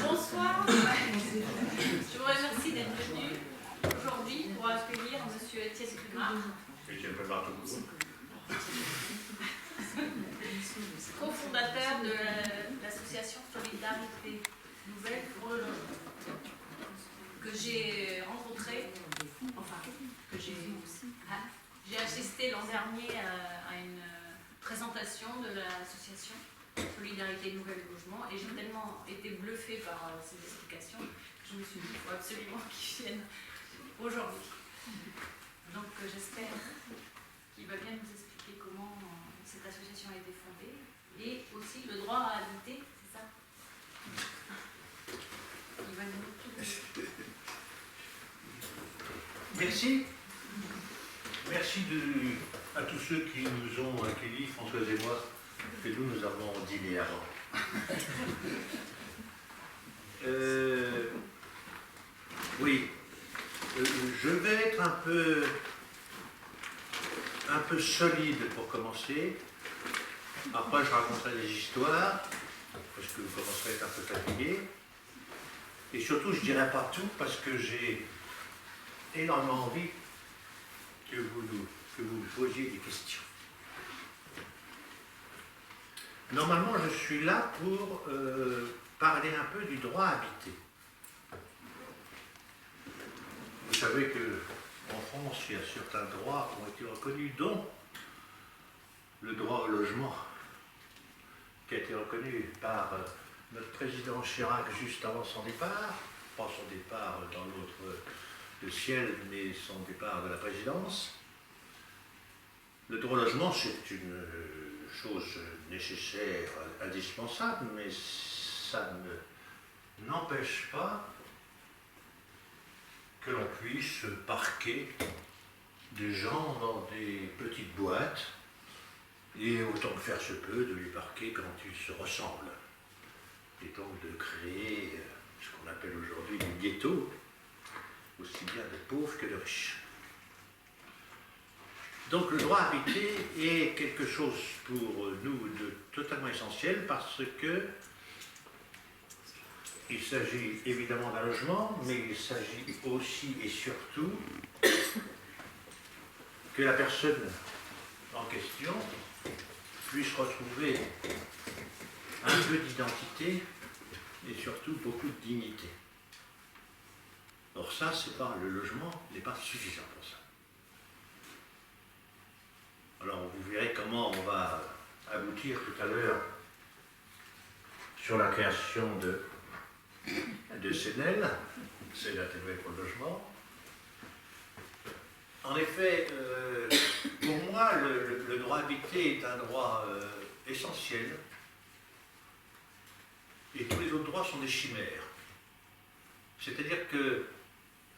Bonsoir. Je vous remercie d'être venu aujourd'hui pour accueillir M. Étienne Plumard. Étienne Plumard, tout le monde. Co-fondateur de l'association Solidarité Nouvelle pour le logement, que j'ai rencontré, enfin, que j'ai assisté l'an dernier à une présentation de l'association Solidarité Nouvelle Logement, et j'ai tellement été bluffée par ces explications que je me suis dit qu'il faut absolument qu'ils viennent aujourd'hui. Donc j'espère qu'il va bien nous expliquer comment cette association a été fondée et aussi le droit à habiter, c'est ça? Il va nous tout dire. Merci. Merci à tous ceux qui nous ont accueillis, Françoise et moi, que nous avons dîné avant. Oui, je vais être un peu solide pour commencer. Après, je raconterai des histoires, parce que vous commencerez à être un peu fatigué. Et surtout, je ne dirai pas tout, parce que j'ai énormément envie que vous me posiez des questions. Normalement, je suis là pour parler un peu du droit à habiter. Vous savez qu'en France, il y a certains droits qui ont été reconnus, dont le droit au logement, qui a été reconnu par notre président Chirac juste avant son départ, pas son départ dans le ciel, mais son départ de la présidence. Le droit au logement, c'est une chose nécessaire, indispensable, mais ça n'empêche pas que l'on puisse parquer des gens dans des petites boîtes, et autant que faire se peut de les parquer quand ils se ressemblent. Et donc de créer ce qu'on appelle aujourd'hui des ghettos, aussi bien de pauvres que de riches. Donc le droit à habiter est quelque chose pour nous de totalement essentiel, parce que il s'agit évidemment d'un logement, mais il s'agit aussi et surtout que la personne en question puisse retrouver un peu d'identité et surtout beaucoup de dignité. Or ça, le logement n'est pas suffisant pour ça. Alors vous verrez comment on va aboutir tout à l'heure sur la création de CNEL, Solidarité Nouvelle pour le logement. En effet, pour moi, le droit à habiter est un droit essentiel, et tous les autres droits sont des chimères. C'est-à-dire que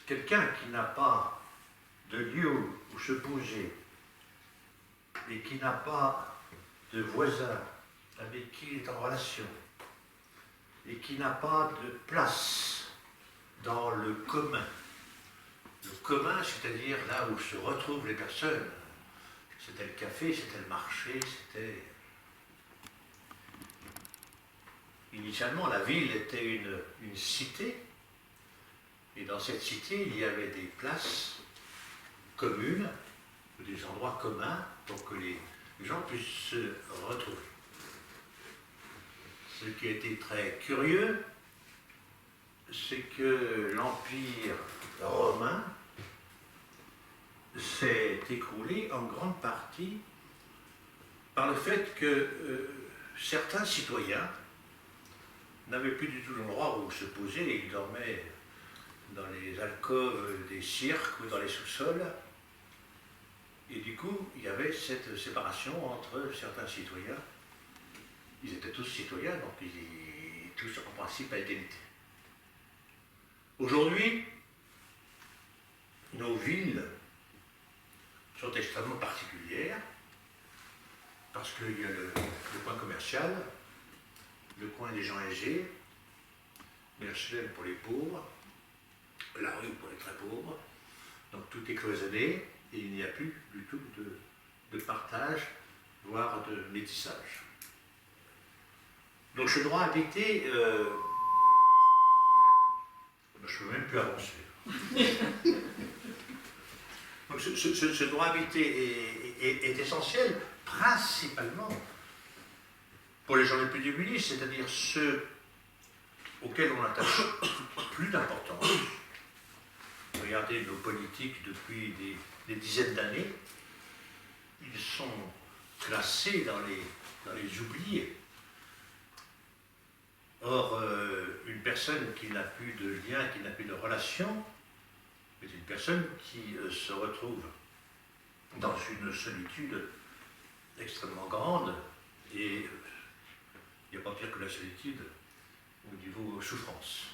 quelqu'un qui n'a pas de lieu où se poser et qui n'a pas de voisin avec qui il est en relation et qui n'a pas de place dans le commun. Le commun, c'est-à-dire là où se retrouvent les personnes. C'était le café, c'était le marché, c'était... Initialement, la ville était une cité, et dans cette cité, il y avait des places communes, des endroits communs, pour que les gens puissent se retrouver. Ce qui a été très curieux, c'est que l'Empire romain s'est écroulé en grande partie par le fait que certains citoyens n'avaient plus du tout l'endroit où se poser, et ils dormaient dans les alcôves des cirques ou dans les sous-sols. Et du coup, il y avait cette séparation entre certains citoyens. Ils étaient tous citoyens, donc ils tous en principe à égalité. Aujourd'hui, nos villes sont extrêmement particulières, parce qu'il y a le coin commercial, le coin des gens aisés, l'HLM pour les pauvres, la rue pour les très pauvres. Donc tout est cloisonné, et il n'y a plus du tout de partage, voire de métissage. Donc ce droit habité, je ne peux même plus avancer. Donc ce droit habité est essentiel, principalement pour les gens les plus démunis, c'est-à-dire ceux auxquels on attache plus d'importance. Regardez nos politiques depuis des dizaines d'années, ils sont classés dans les oubliés. Or, une personne qui n'a plus de lien, qui n'a plus de relation, est une personne qui se retrouve dans une solitude extrêmement grande, et il n'y a pas pire que la solitude au niveau souffrance.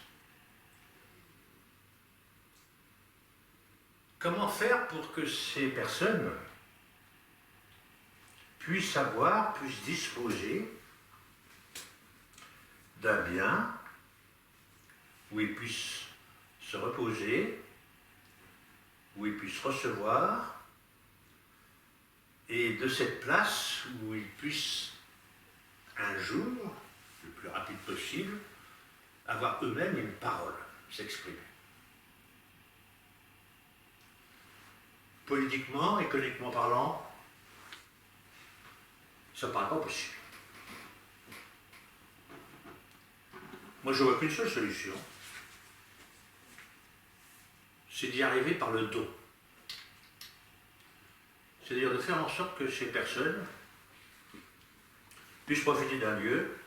Comment faire pour que ces personnes puissent disposer d'un bien où ils puissent se reposer, où ils puissent recevoir, et de cette place où ils puissent un jour, le plus rapide possible, avoir eux-mêmes une parole, s'exprimer. Politiquement, économiquement parlant, ça ne paraît pas possible. Moi, je vois qu'une seule solution, c'est d'y arriver par le don. C'est-à-dire de faire en sorte que ces personnes puissent profiter d'un lieu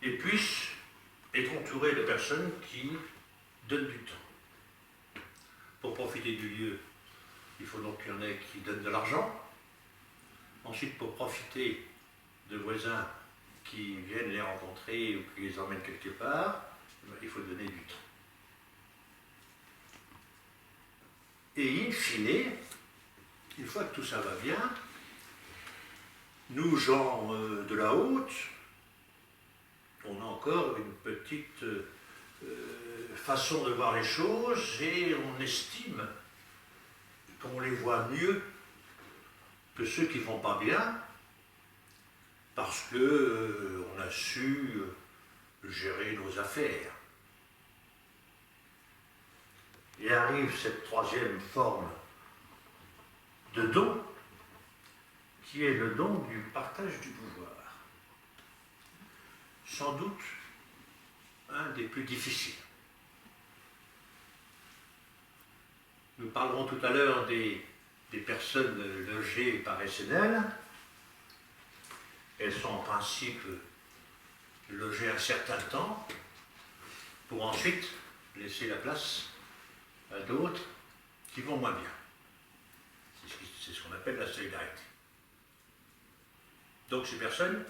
et puissent être entourées de personnes qui donnent du temps. Pour profiter du lieu, il faut donc qu'il y en ait qui donnent de l'argent. Ensuite, pour profiter de voisins qui viennent les rencontrer ou qui les emmènent quelque part, il faut donner du temps. Et in fine, une fois que tout ça va bien, nous, gens de la haute, on a encore une petite façon de voir les choses et on estime qu'on les voit mieux que ceux qui ne vont pas bien parce qu'on a su gérer nos affaires. Et arrive cette troisième forme de don, qui est le don du partage du pouvoir. Sans doute un des plus difficiles. Nous parlerons tout à l'heure des personnes logées par SNL. Elles sont en principe logées un certain temps pour ensuite laisser la place à d'autres qui vont moins bien. C'est ce qu'on appelle la solidarité. Donc ces personnes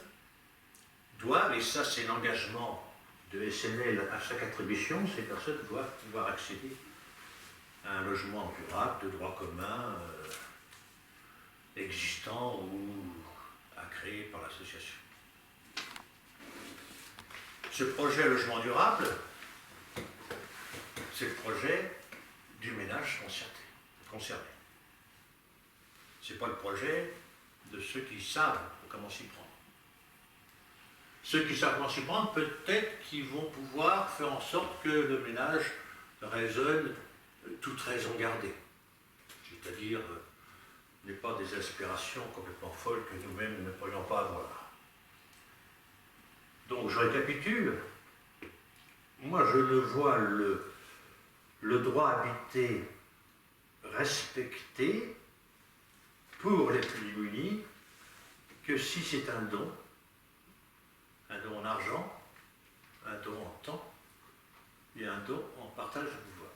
doivent, et ça c'est l'engagement de SNL à chaque attribution, ces personnes doivent pouvoir accéder à un logement durable, de droit commun, existant ou à créer par l'association. Ce projet logement durable, c'est le projet du ménage concerné. Ce n'est pas le projet de ceux qui savent comment s'y prendre. Ceux qui savent comment s'y prendre, peut-être qu'ils vont pouvoir faire en sorte que le ménage résonne toute raison gardée. C'est-à-dire, n'est pas des aspirations complètement folles que nous-mêmes ne pourrions pas avoir. Donc, je récapitule. Moi, je ne vois le droit habité respecté pour les plus démunis que si c'est un don en argent, un don en temps et un don en partage de pouvoir.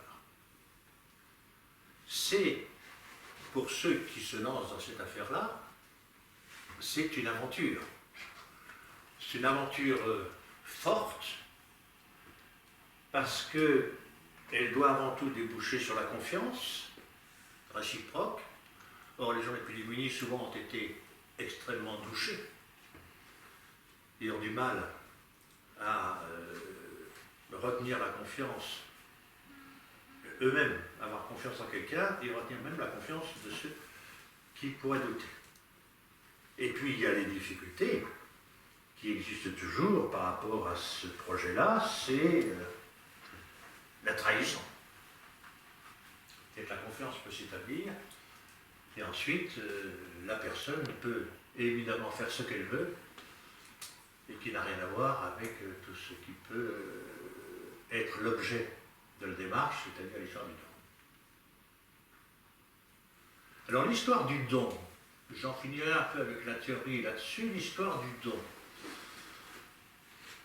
C'est, pour ceux qui se lancent dans cette affaire-là, c'est une aventure. C'est une aventure forte parce qu'elle doit avant tout déboucher sur la confiance réciproque. Or, les gens les plus démunis souvent ont été extrêmement touchés et ont du mal à retenir la confiance, eux-mêmes avoir confiance en quelqu'un et retenir même la confiance de ceux qui pourraient douter. Et puis il y a les difficultés qui existe toujours par rapport à ce projet-là, c'est la trahison. C'est que la confiance peut s'établir, et ensuite, la personne peut évidemment faire ce qu'elle veut, et qui n'a rien à voir avec tout ce qui peut être l'objet de la démarche, c'est-à-dire l'histoire du don. Alors l'histoire du don, j'en finirai un peu avec la théorie là-dessus, l'histoire du don.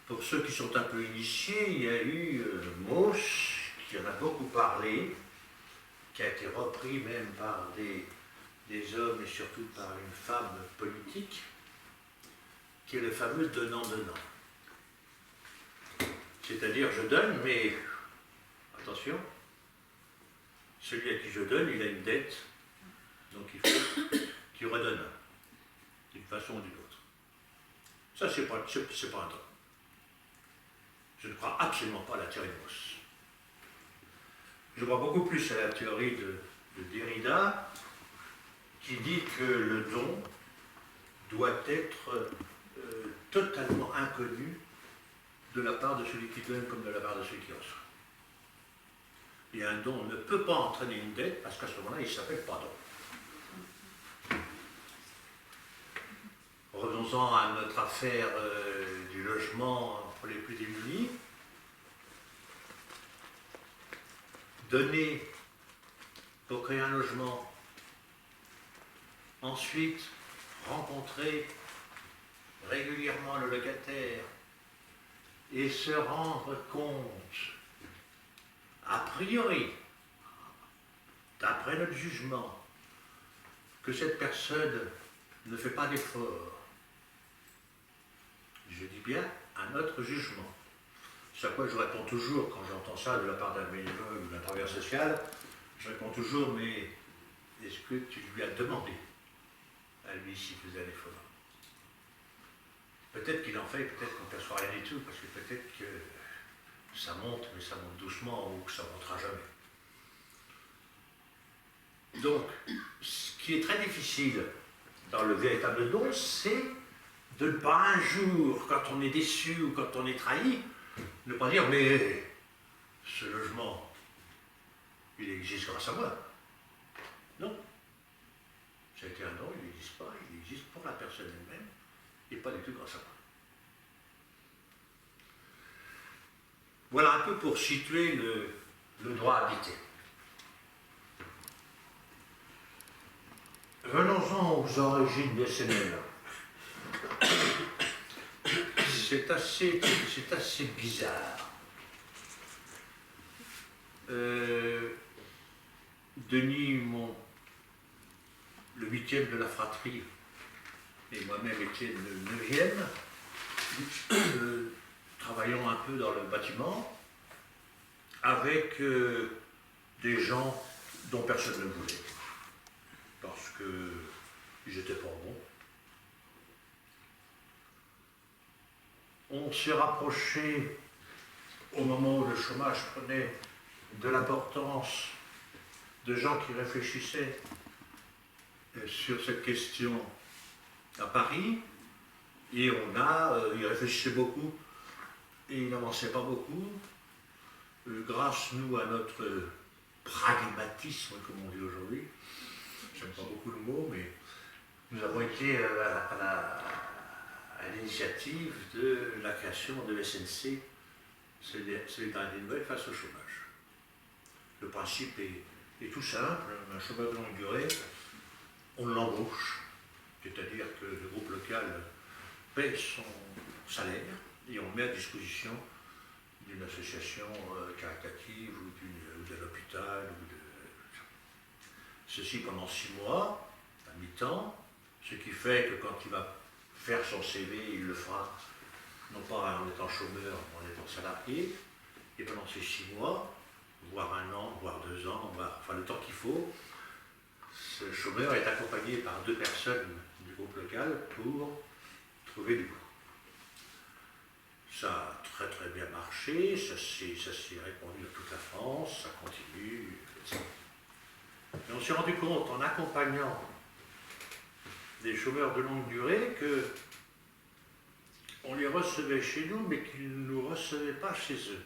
Pour ceux qui sont un peu initiés, il y a eu Mauss, qui en a beaucoup parlé, qui a été repris même par des hommes et surtout par une femme politique, qui est le fameux donnant-donnant. C'est-à-dire, je donne, mais attention, celui à qui je donne, il a une dette, donc il faut qu'il redonne d'une façon ou d'une autre. Ça, c'est pas un don. Je ne crois absolument pas à la théorie de Mauss. Je crois beaucoup plus à la théorie de Derrida, qui dit que le don doit être totalement inconnu de la part de celui qui donne comme de la part de celui qui reçoit. Et un don ne peut pas entraîner une dette parce qu'à ce moment-là, il ne s'appelle pas don. Revenons-en à notre affaire du logement pour les plus démunis. Donner pour créer un logement, ensuite rencontrer régulièrement le locataire et se rendre compte, a priori, d'après notre jugement, que cette personne ne fait pas d'effort. Je dis bien à notre jugement. C'est à quoi je réponds toujours quand j'entends ça de la part d'un bénévole ou d'un travailleur social. Je réponds toujours, mais est-ce que tu lui as demandé à lui s'il faisait un effort? Peut-être qu'il en fait, peut-être qu'on ne perçoit rien du tout, parce que peut-être que ça monte, mais ça monte doucement, ou que ça ne montera jamais. Donc, ce qui est très difficile dans le véritable don, c'est de ne pas un jour, quand on est déçu ou quand on est trahi, ne pas dire, mais ce logement, il existe grâce à moi. Non. Ça a été un don, il n'existe pas, il existe pour la personne elle-même, et pas du tout grâce à moi. Voilà un peu pour situer le droit habité. Venons-en aux origines des SNL. C'est assez bizarre. Denis, le 8e de la fratrie, et moi-même Étienne le 9e, travaillons un peu dans le bâtiment avec des gens dont personne ne voulait, parce qu'ils étaient pas bons. On s'est rapproché au moment où le chômage prenait de l'importance de gens qui réfléchissaient sur cette question à Paris, et ils réfléchissaient beaucoup et ils n'avançaient pas beaucoup. Grâce, nous, à notre pragmatisme, comme on dit aujourd'hui, j'aime pas beaucoup le mot, mais nous avons été à l'initiative de la création de SNC, Solidarité Nouvelle face au chômage. Le principe est tout simple, un chômeur de longue durée, on l'embauche, c'est-à-dire que le groupe local paie son salaire et on met à disposition d'une association caritative ou de l'hôpital. Ceci pendant 6 mois, à mi-temps, ce qui fait que quand il va faire son CV, il le fera non pas en étant chômeur, mais en étant salarié, et pendant ces 6 mois, voire 1 an, voire 2 ans, enfin le temps qu'il faut, ce chômeur est accompagné par 2 personnes du groupe local pour trouver du boulot. Ça a très très bien marché, ça s'est répandu dans toute la France, ça continue, etc. Et on s'est rendu compte en accompagnant des chômeurs de longue durée que on les recevait chez nous, mais qu'ils ne nous recevaient pas chez eux.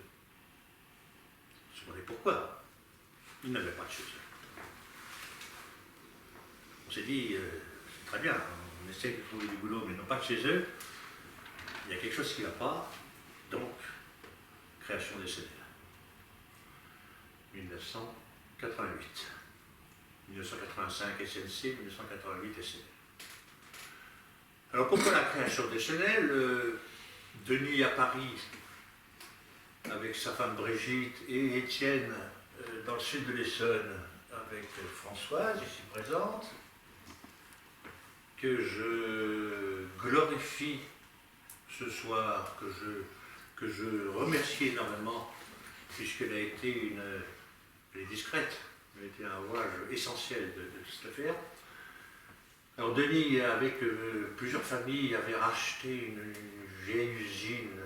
On se demandait pourquoi. Ils n'avaient pas de chez eux. On s'est dit, c'est très bien, on essaie de trouver du boulot, mais non pas de chez eux. Il y a quelque chose qui ne va pas, donc création des CNL. 1988. 1985 SNC, 1988 SNL. Alors pourquoi la création des SNL? Denis à Paris, avec sa femme Brigitte, et Étienne dans le sud de l'Essonne, avec Françoise, ici présente, que je glorifie ce soir, que je remercie énormément, puisqu'elle a été elle est discrète, elle a été un rouage essentiel de toute cette affaire. Alors Denis, avec plusieurs familles, avait racheté une vieille usine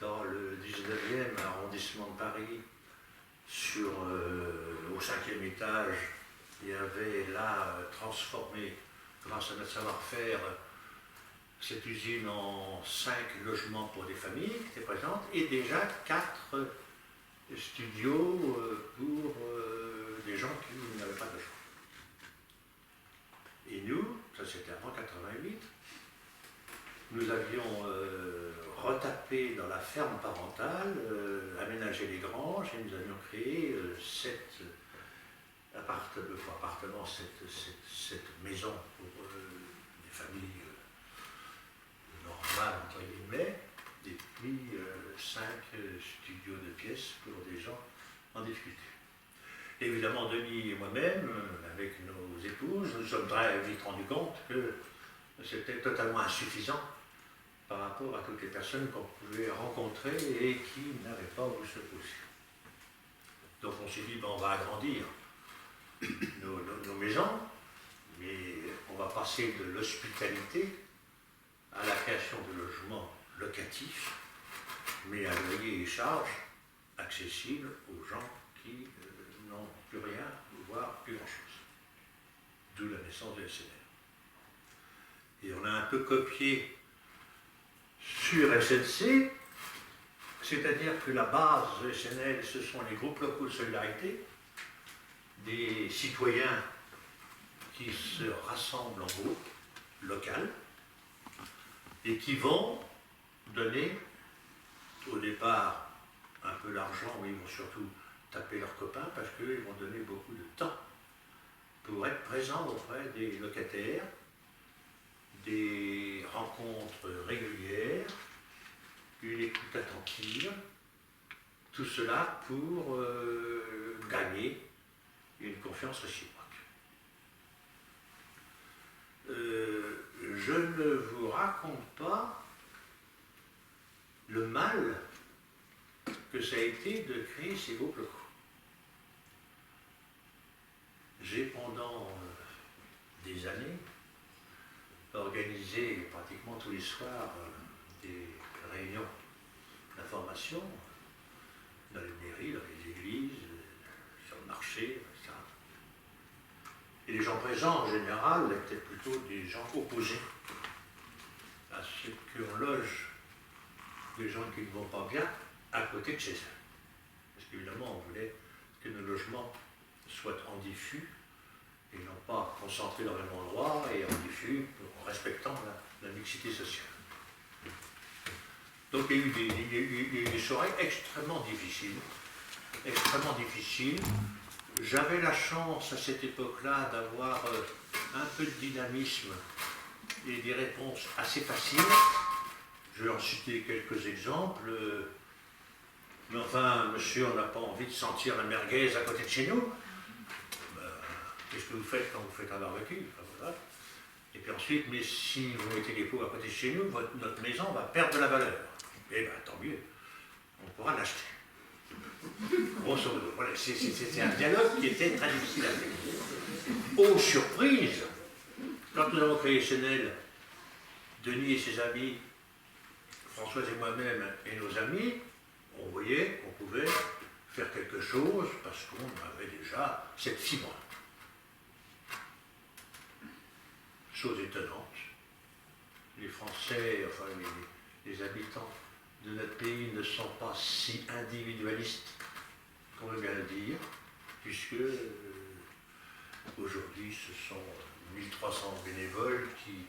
dans le 19e arrondissement de Paris, au 5e étage, et avait là transformé, grâce à notre savoir-faire, cette usine en 5 logements pour des familles qui étaient présentes, et déjà 4 studios pour des gens qui n'avaient pas de logement. Et nous, ça c'était avant 88, nous avions retapé dans la ferme parentale, aménagé les granges, et nous avions créé 7 appartements, cette maison pour des familles normales, entre guillemets, et puis 5 studios de pièces pour des gens en difficulté. Évidemment, Denis et moi-même, avec nos épouses, nous sommes très vite rendus compte que c'était totalement insuffisant par rapport à toutes les personnes qu'on pouvait rencontrer et qui n'avaient pas où se poser. Donc on s'est dit, ben, on va agrandir nos maisons, mais on va passer de l'hospitalité à la création de logements locatifs, mais à loyer et charges accessibles aux gens qui n'ont plus rien, voire plus grand-chose. D'où la naissance de SNL. Et on a un peu copié sur SNC, c'est-à-dire que la base de SNL, ce sont les groupes locaux de solidarité, des citoyens qui se rassemblent en groupe local et qui vont donner au départ un peu d'argent, mais ils vont surtout taper leurs copains parce qu'ils vont donner beaucoup de temps pour être présents auprès des locataires, des rencontres régulières, une écoute attentive, tout cela pour gagner une confiance réciproque. Je ne vous raconte pas le mal que ça a été de créer ces groupes locaux. J'ai pendant des années organisé pratiquement tous les soirs des réunions d'information dans les mairies, dans les églises, sur le marché, etc. Et les gens présents, en général, étaient plutôt des gens opposés à ce qu'on loge des gens qui ne vont pas bien à côté de chez eux. Parce qu'évidemment, on voulait que nos logements soient en diffus et non pas concentrés dans le même endroit et en diffus en respectant la mixité sociale. Donc il y a eu des soirées extrêmement difficiles. J'avais la chance à cette époque-là d'avoir un peu de dynamisme et des réponses assez faciles. Je vais en citer quelques exemples. Mais enfin, monsieur, on n'a pas envie de sentir la merguez à côté de chez nous. Qu'est-ce que vous faites quand vous faites un barbecue? Enfin, voilà. Et puis ensuite, mais si vous mettez les pots à côté de chez nous, notre maison va perdre de la valeur. Eh bien, tant mieux, on pourra l'acheter. Grosso modo, voilà, c'est un dialogue qui était très difficile à faire. Oh, surprise! Quand nous avons créé SNL, Denis et ses amis, Françoise et moi-même et nos amis, on voyait qu'on pouvait faire quelque chose parce qu'on avait déjà cette fibre. Chose étonnante, les Français, enfin les habitants de notre pays ne sont pas si individualistes qu'on veut bien le dire, puisque aujourd'hui ce sont 1300 bénévoles qui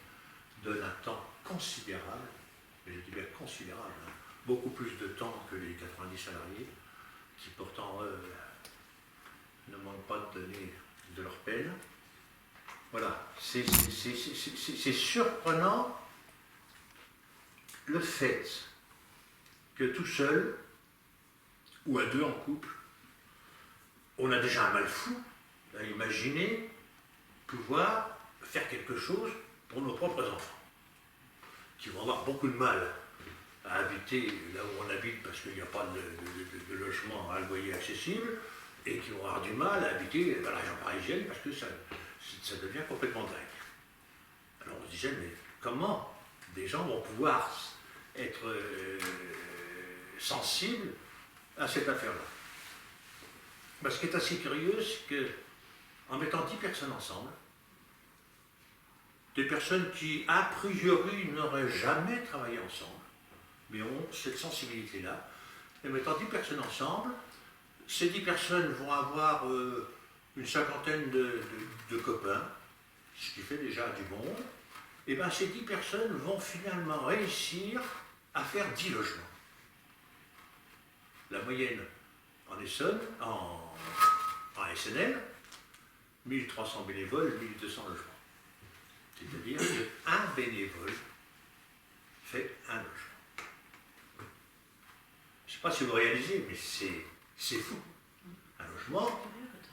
donnent un temps considérable, mais je dis bien considérable, hein, beaucoup plus de temps que les 90 salariés, qui pourtant ne manquent pas de donner de leur peine. Voilà, c'est surprenant le fait que tout seul, ou à deux en couple, on a déjà un mal fou à imaginer pouvoir faire quelque chose pour nos propres enfants, qui vont avoir beaucoup de mal à habiter là où on habite parce qu'il n'y a pas de logement à loyer accessible, et qui vont avoir du mal à habiter dans la région parisienne parce que ça devient complètement dingue. Alors on se disait, mais comment des gens vont pouvoir être sensibles à cette affaire-là? Ce qui est assez curieux, c'est qu'en mettant 10 personnes ensemble, des personnes qui, a priori, n'auraient jamais travaillé ensemble, mais ont cette sensibilité-là, en mettant 10 personnes ensemble, ces 10 personnes vont avoir une cinquantaine de copains, ce qui fait déjà du monde, et bien ces 10 personnes vont finalement réussir à faire 10 logements. La moyenne en Essonne, en SNL, 1300 bénévoles, 1200 logements. C'est-à-dire qu'un bénévole fait un logement. Je ne sais pas si vous réalisez, mais c'est fou. Un logement,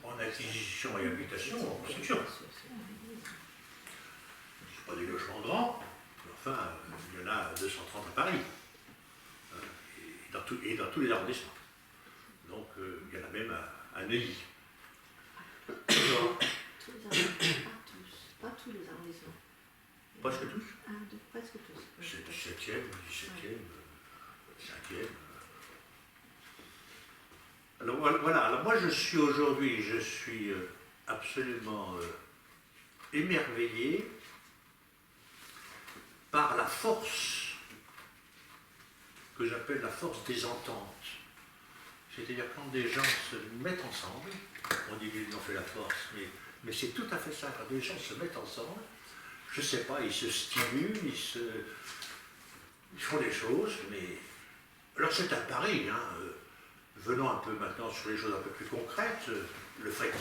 en acquisition et habitation, en construction. Ce ne sont pas des logements grands, mais enfin, il y en a 230 à Paris, et dans tous les arrondissements. Donc, il y en a même à Neuilly. Pas tous les arrondissements. Presque tous. Presque tous. 17e, 17e, 5e. Alors voilà, alors moi je suis aujourd'hui, absolument émerveillé par la force que j'appelle la force des ententes. C'est-à-dire quand des gens se mettent ensemble, on dit qu'ils ont fait la force, mais c'est tout à fait ça, quand des gens se mettent ensemble, je ne sais pas, ils se stimulent, ils font des choses, mais... Alors c'est à Paris, hein, venons un peu maintenant sur les choses un peu plus concrètes, le fric.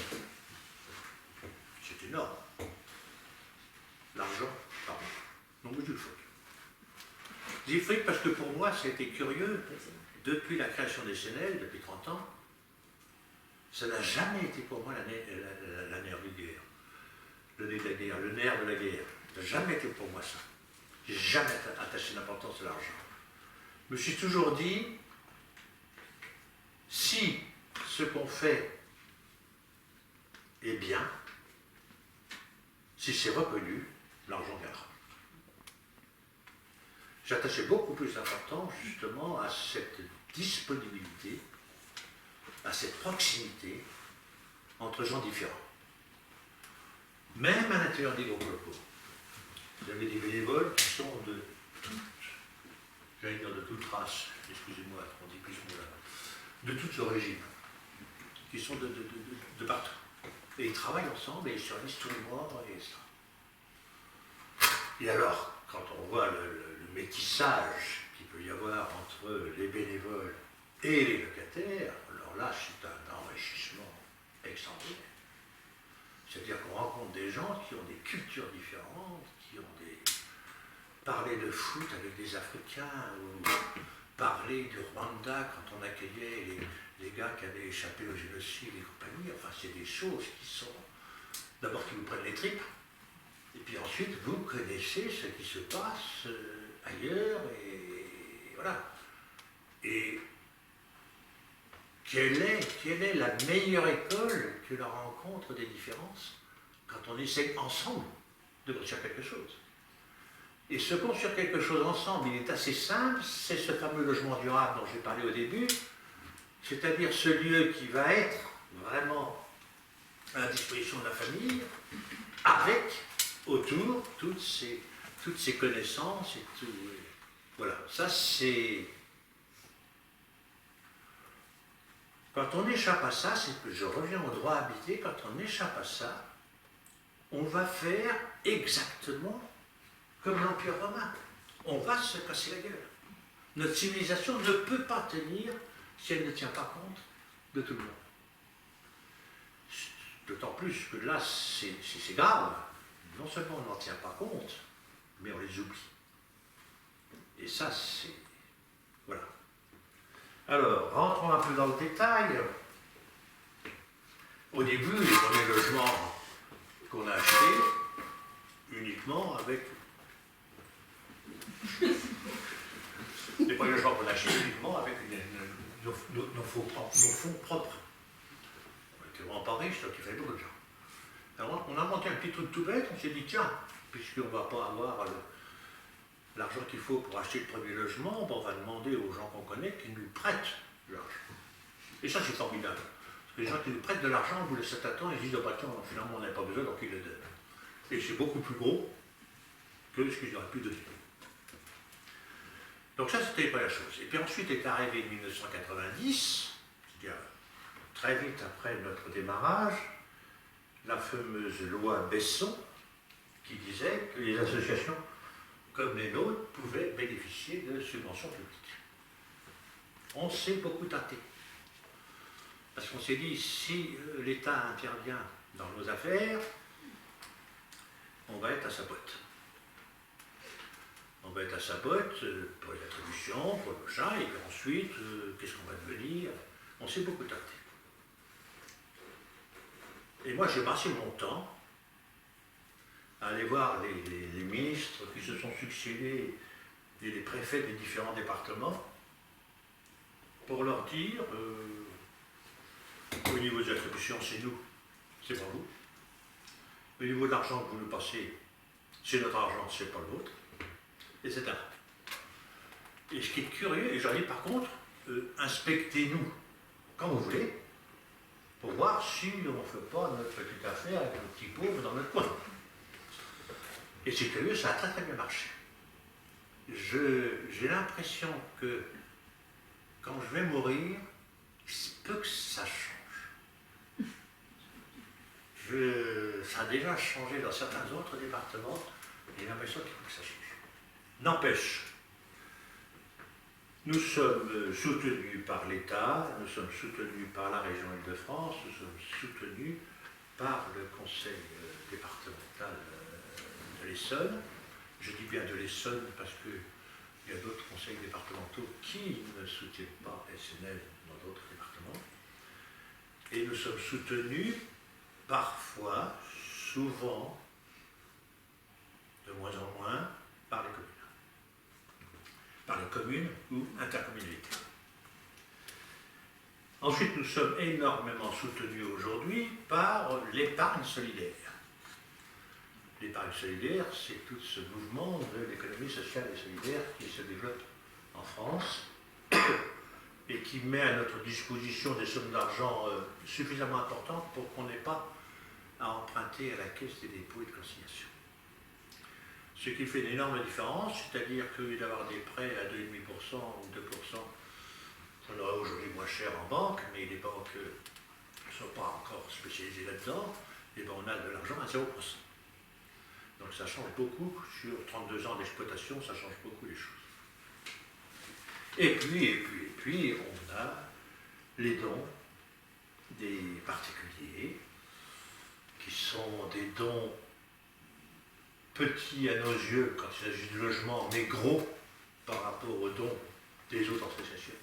C'est énorme. L'argent, pardon. Non, mais du fric. Je dis fric parce que pour moi, ça a été curieux, depuis la création des SNL, depuis 30 ans, ça n'a jamais été pour moi la nerf de guerre. Le nez de la guerre, le nerf de la guerre. Ça n'a jamais été pour moi ça. J'ai jamais attaché d'importance à l'argent. Je me suis toujours dit, si ce qu'on fait est bien, si c'est reconnu, l'argent viendra. J'attachais beaucoup plus d'importance justement à cette disponibilité, à cette proximité entre gens différents. Même à l'intérieur des groupes locaux. Vous avez des bénévoles qui sont de toute race, excusez-moi, on dit plus ce mot-là, de toutes origines, qui sont de partout. Et ils travaillent ensemble et ils se réunissent tous les mois et ça. Et alors, quand on voit le métissage qu'il peut y avoir entre les bénévoles et les locataires, alors là, c'est un enrichissement extraordinaire. C'est-à-dire qu'on rencontre des gens qui ont des cultures différentes, qui ont parler de foot avec des Africains, ou parler du Rwanda quand on accueillait les gars qui avaient échappé au génocide et compagnie. Enfin, c'est des choses qui sont, d'abord qui vous prennent les tripes, et puis ensuite vous connaissez ce qui se passe ailleurs, et voilà. Et quelle est la meilleure école que la rencontre des différences quand on essaie ensemble de construire quelque chose? Et se construire quelque chose ensemble, il est assez simple, c'est ce fameux logement durable dont j'ai parlé au début, c'est-à-dire ce lieu qui va être vraiment à la disposition de la famille, avec autour toutes ces connaissances et Voilà, ça c'est... Quand on échappe à ça, je reviens au droit habité, quand on échappe à ça, on va faire exactement comme l'Empire romain. On va se casser la gueule. Notre civilisation ne peut pas tenir si elle ne tient pas compte de tout le monde. D'autant plus que là, c'est grave. Non seulement on n'en tient pas compte, mais on les oublie. Et ça, c'est... Voilà. Alors, rentrons un peu dans le détail. Au début, les premiers logements qu'on a achetés, uniquement avec... les premiers logements qu'on a achetés uniquement avec nos fonds propres. On était vraiment pas riches, donc il fallait beaucoup de gens. Alors, on a monté un petit truc tout bête, on s'est dit, tiens, puisqu'on ne va pas avoir l'argent qu'il faut pour acheter le premier logement, on va demander aux gens qu'on connaît qu'ils nous prêtent l'argent. Et ça, c'est formidable. Parce que les gens qui nous prêtent de l'argent, au bout de 7 ans, ils disent, oh, bah, tiens, finalement, on n'avait pas besoin, donc ils le donnent. Et c'est beaucoup plus gros que ce qu'ils auraient pu donner. Donc ça, c'était pas la chose. Et puis ensuite est arrivé 1990, c'est-à-dire très vite après notre démarrage, la fameuse loi Besson, qui disait que les associations comme les nôtres pouvaient bénéficier de subventions publiques. On s'est beaucoup tâté. Parce qu'on s'est dit, si l'État intervient dans nos affaires, on va être à sa botte. On va être à sa botte pour les attributions, pour le machin, et puis ensuite, qu'est-ce qu'on va devenir? On s'est beaucoup tâté. Et moi, j'ai passé mon temps à aller voir les ministres qui se sont succédés et les préfets des différents départements pour leur dire au niveau des attributions, c'est nous, c'est pas vous. Au niveau de l'argent que vous nous passez, c'est notre argent, c'est pas le vôtre, etc. Et ce qui est curieux, et j'en ai par contre, inspectez-nous quand vous voulez, pour voir si on ne fait pas notre petite affaire avec un petit pauvre dans notre coin. Et c'est curieux, ça a très très bien marché. J'ai l'impression que quand je vais mourir, il se peut que ça change. Ça a déjà changé dans certains autres départements, j'ai l'impression qu'il faut que ça change. N'empêche, nous sommes soutenus par l'État, nous sommes soutenus par la région Île-de-France, nous sommes soutenus par le conseil départemental de l'Essonne. Je dis bien de l'Essonne parce qu'il y a d'autres conseils départementaux qui ne soutiennent pas SNL dans d'autres départements. Et nous sommes soutenus parfois, souvent, de moins en moins, par les communes. Par les communes ou intercommunalités. Ensuite, nous sommes énormément soutenus aujourd'hui par l'épargne solidaire. L'épargne solidaire, c'est tout ce mouvement de l'économie sociale et solidaire qui se développe en France et qui met à notre disposition des sommes d'argent suffisamment importantes pour qu'on n'ait pas à emprunter à la Caisse des dépôts et de consignation. Ce qui fait une énorme différence, c'est-à-dire qu'au lieu d'avoir des prêts à 2,5% ou 2%, on aurait aujourd'hui moins cher en banque, mais les banques ne sont pas encore spécialisées là-dedans, et bien on a de l'argent à 0%. Donc ça change beaucoup, sur 32 ans d'exploitation, ça change beaucoup les choses. Et puis, on a les dons des particuliers, qui sont des dons petits à nos yeux quand il s'agit de logement, mais gros par rapport aux dons des autres associations.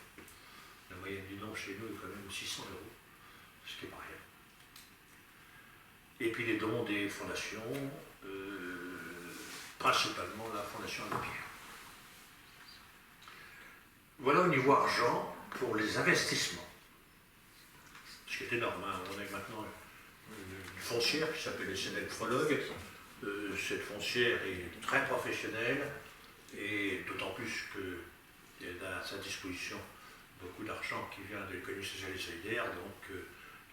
La moyenne du don chez nous est quand même 600 €, ce qui est pas rien. Et puis les dons des fondations, principalement la Fondation Abbé Pierre. Voilà au niveau argent pour les investissements. Ce qui est énorme, hein. On a maintenant une foncière qui s'appelle SNL Prologue. Cette foncière est très professionnelle et d'autant plus qu'elle a à sa disposition beaucoup d'argent qui vient de l'économie sociale et solidaire, donc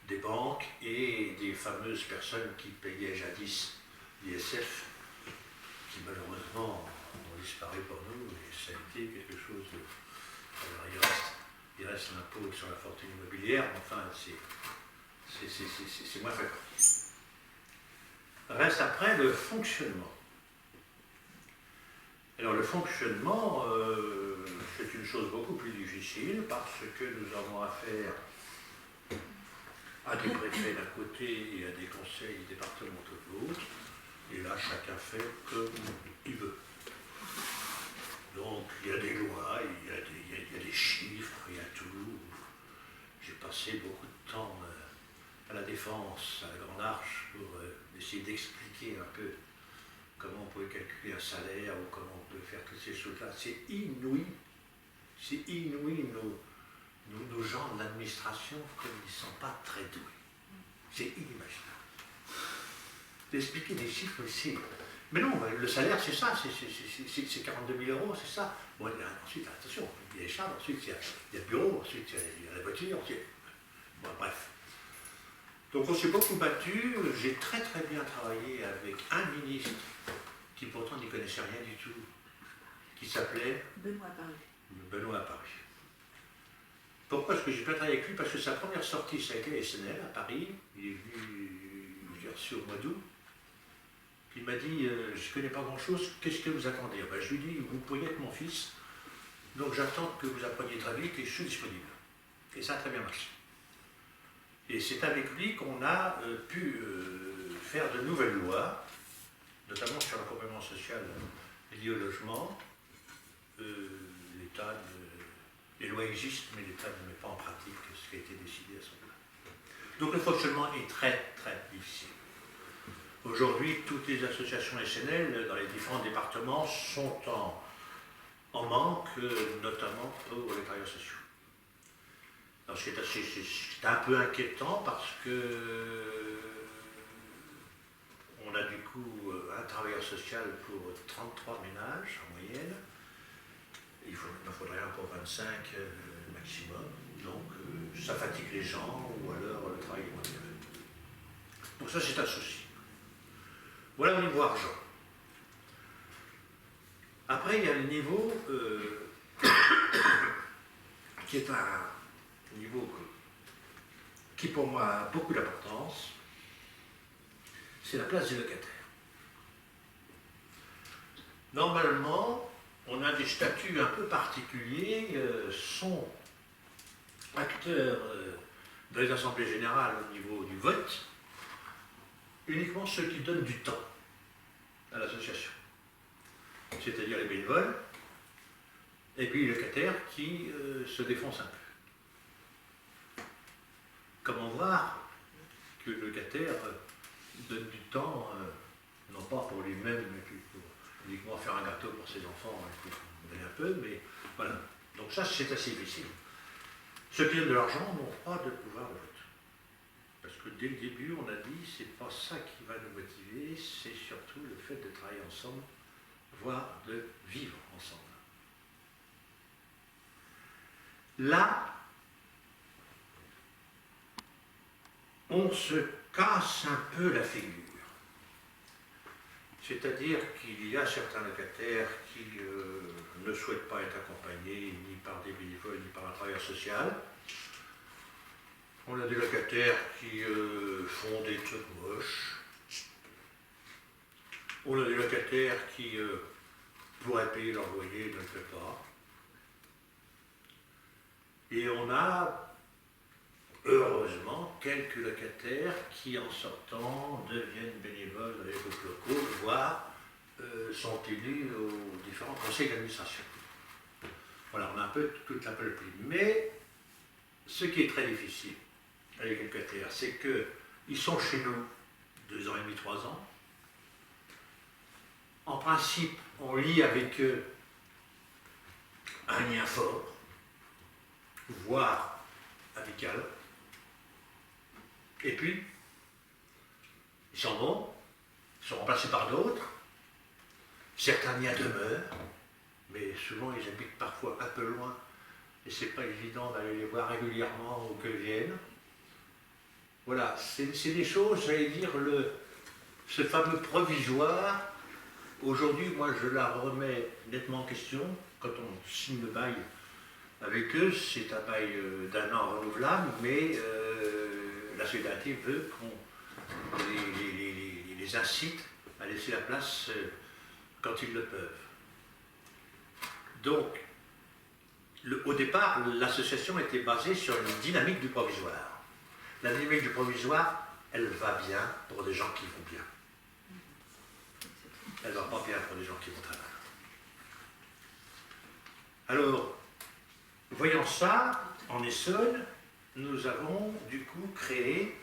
des banques et des fameuses personnes qui payaient jadis l'ISF, qui malheureusement ont disparu pour nous et ça a été quelque chose de... Alors il reste l'impôt sur la fortune immobilière, mais enfin c'est moins fréquent. Reste après le fonctionnement. Alors le fonctionnement, c'est une chose beaucoup plus difficile parce que nous avons affaire à des préfets d'un côté et à des conseils départementaux de l'autre. Et là, chacun fait comme il veut. Donc, il y a des lois, il y a des chiffres, il y a tout. J'ai passé beaucoup de temps à la Défense, à la Grande Arche, pour essayer d'expliquer un peu comment on pouvait calculer un salaire ou comment on pouvait faire toutes ces choses-là. C'est inouï. C'est inouï, nos gens de l'administration, comme ils ne sont pas très doués. C'est inimaginable. D'expliquer des chiffres ici. Mais non, le salaire, c'est ça, c'est 42 000 €, c'est ça. Bon, ensuite, attention, il y a les charges, ensuite il y a le bureau, ensuite il y a la voiture, ensuite... Bon, bref. Donc on s'est beaucoup battu, j'ai très très bien travaillé avec un ministre qui pourtant n'y connaissait rien du tout, qui s'appelait Benoît Paris. Benoît Paris. Pourquoi est-ce que j'ai bien travaillé avec lui? Parce que sa première sortie, ça a été à SNL, à Paris. Il est venu, je l'ai reçu au mois d'août. Il m'a dit, je ne connais pas grand-chose, qu'est-ce que vous attendez? Ben, je lui ai dit, vous pourriez être mon fils, donc j'attends que vous appreniez très vite et je suis disponible. Et ça a très bien marché. Et c'est avec lui qu'on a pu faire de nouvelles lois, notamment sur l'accompagnement social lié au logement. Les lois existent, mais l'État ne met pas en pratique ce qui a été décidé à ce moment-là. Donc le fonctionnement est très très difficile. Aujourd'hui, toutes les associations SNL dans les différents départements sont en manque, notamment pour les travailleurs sociaux. Alors, c'est un peu inquiétant parce que on a du coup un travailleur social pour 33 ménages en moyenne. Il en faudrait un pour 25 maximum. Donc ça fatigue les gens ou alors le travail est moins bien fait. Donc ça c'est un souci. Voilà au niveau argent. Après il y a le niveau qui est un niveau qui pour moi a beaucoup d'importance, c'est la place des locataires. Normalement, on a des statuts un peu particuliers, sont acteurs dans les assemblées générales au niveau du vote, uniquement ceux qui donnent du temps à l'association, c'est-à-dire les bénévoles, et puis les locataires qui se défoncent un peu. Comment voir que le locataire donne du temps, non pas pour lui-même, mais pour uniquement faire un gâteau pour ses enfants, pour donner un peu, mais voilà. Donc ça, c'est assez difficile. Ceux qui donnent de l'argent n'ont pas de pouvoir de vote. Parce que dès le début, on a dit, c'est pas ça qui va nous motiver, c'est surtout le fait de travailler ensemble, voire de vivre ensemble. Là, on se casse un peu la figure. C'est-à-dire qu'il y a certains locataires qui ne souhaitent pas être accompagnés ni par des bénévoles ni par un travailleur social. On a des locataires qui font des trucs moches. On a des locataires qui pourraient payer leur loyer et ne le paient pas. Et on a heureusement quelques locataires qui en sortant deviennent bénévoles dans les groupes locaux, voire sont élus aux différents conseils d'administration. Voilà, on a un peu toute la panoplie. Mais ce qui est très difficile avec les locataires, c'est qu'ils sont chez nous 2 ans et demi, 3 ans. En principe, on lie avec eux un lien fort, voire amical. Et puis, ils s'en vont, ils sont remplacés par d'autres. Certains y demeurent, mais souvent ils habitent parfois un peu loin et c'est pas évident d'aller les voir régulièrement ou qu'ils viennent. Voilà, c'est des choses, j'allais dire, ce fameux provisoire aujourd'hui, moi, je la remets nettement en question. Quand on signe le bail avec eux, c'est un bail d'1 an renouvelable, mais la solidarité veut qu'on les incite à laisser la place quand ils le peuvent. Donc, au départ, l'association était basée sur une dynamique du provisoire. La dynamique du provisoire, elle va bien pour des gens qui vont bien. Elle ne va pas bien pour des gens qui vont très mal. Alors, voyant ça, en Essonne, nous avons du coup créé,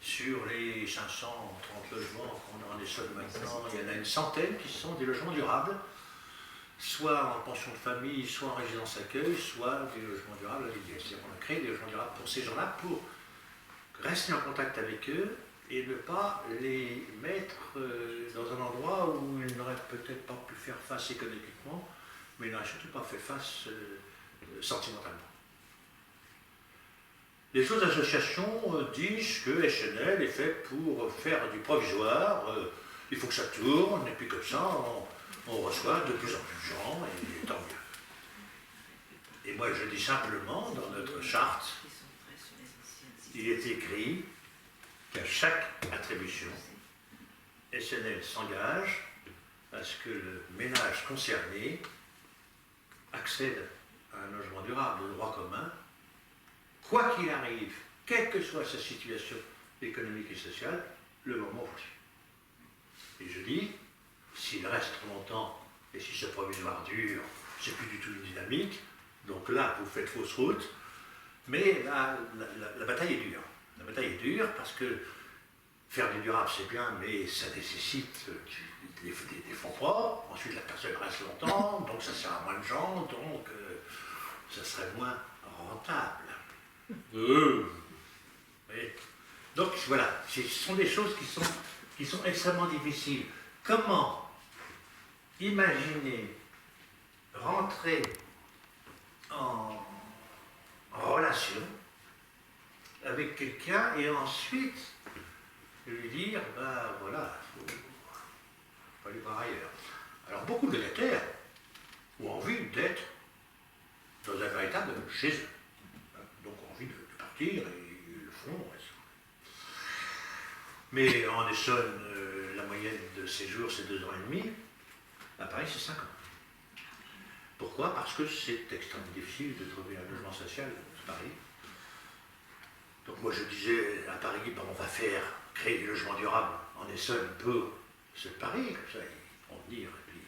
sur les 530 logements qu'on a en Essonne maintenant, il y en a une centaine qui sont des logements durables, soit en pension de famille, soit en résidence accueil, soit des logements durables à l'idée. C'est-à-dire qu'on a créé des logements durables pour ces gens-là, pour rester en contact avec eux et ne pas les mettre dans un endroit où ils n'auraient peut-être pas pu faire face économiquement, mais ils n'auraient surtout pas fait face sentimentalement. Les autres associations disent que SNL est fait pour faire du provisoire, il faut que ça tourne, et puis comme ça, on reçoit de plus en plus de gens, et tant mieux. Et moi, je dis simplement, dans notre charte, il est écrit qu'à chaque attribution, SNL s'engage à ce que le ménage concerné accède à un logement durable de droit commun, quoi qu'il arrive, quelle que soit sa situation économique et sociale, le moment voulu. Et je dis, s'il reste trop longtemps et si ce provisoire dure, c'est plus du tout une dynamique, donc là, vous faites fausse route, mais la bataille est dure. La bataille est dure parce que faire du durable, c'est bien, mais ça nécessite des fonds propres. Ensuite, la personne reste longtemps, donc ça sert à moins de gens, donc ça serait moins rentable. Oui. Donc voilà, ce sont des choses qui sont extrêmement difficiles. Comment imaginer rentrer en relation avec quelqu'un et ensuite lui dire, ben voilà, il faut aller voir ailleurs. Alors beaucoup de locataires ont envie d'être dans un véritable chez eux. Donc ont envie de partir et ils le font. Mais en Essonne, la moyenne de séjour c'est 2 ans et demi. À Paris c'est 5 ans. Pourquoi? Parce que c'est extrêmement difficile de trouver un logement social à Paris. Donc moi je disais à Paris, ben, on va créer des logements durables en Essonne pour ce Paris, comme ça ils vont venir. Et puis,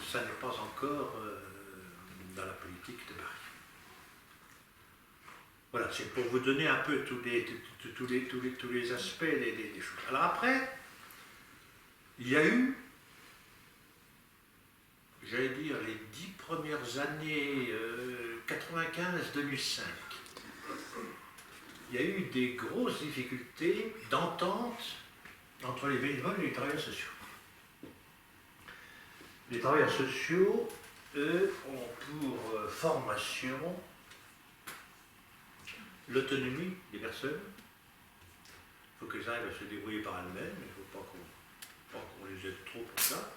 ça n'est pas encore dans la politique de Paris. Voilà, c'est pour vous donner un peu tous les aspects des choses. Alors après, il y a eu, j'allais dire, les 10 premières années 95-2005. Il y a eu des grosses difficultés d'entente entre les bénévoles et les travailleurs sociaux. Les travailleurs sociaux, eux, ont pour formation l'autonomie des personnes. Il faut qu'elles arrivent à se débrouiller par elles-mêmes, il ne faut pas qu'on les aide trop pour ça.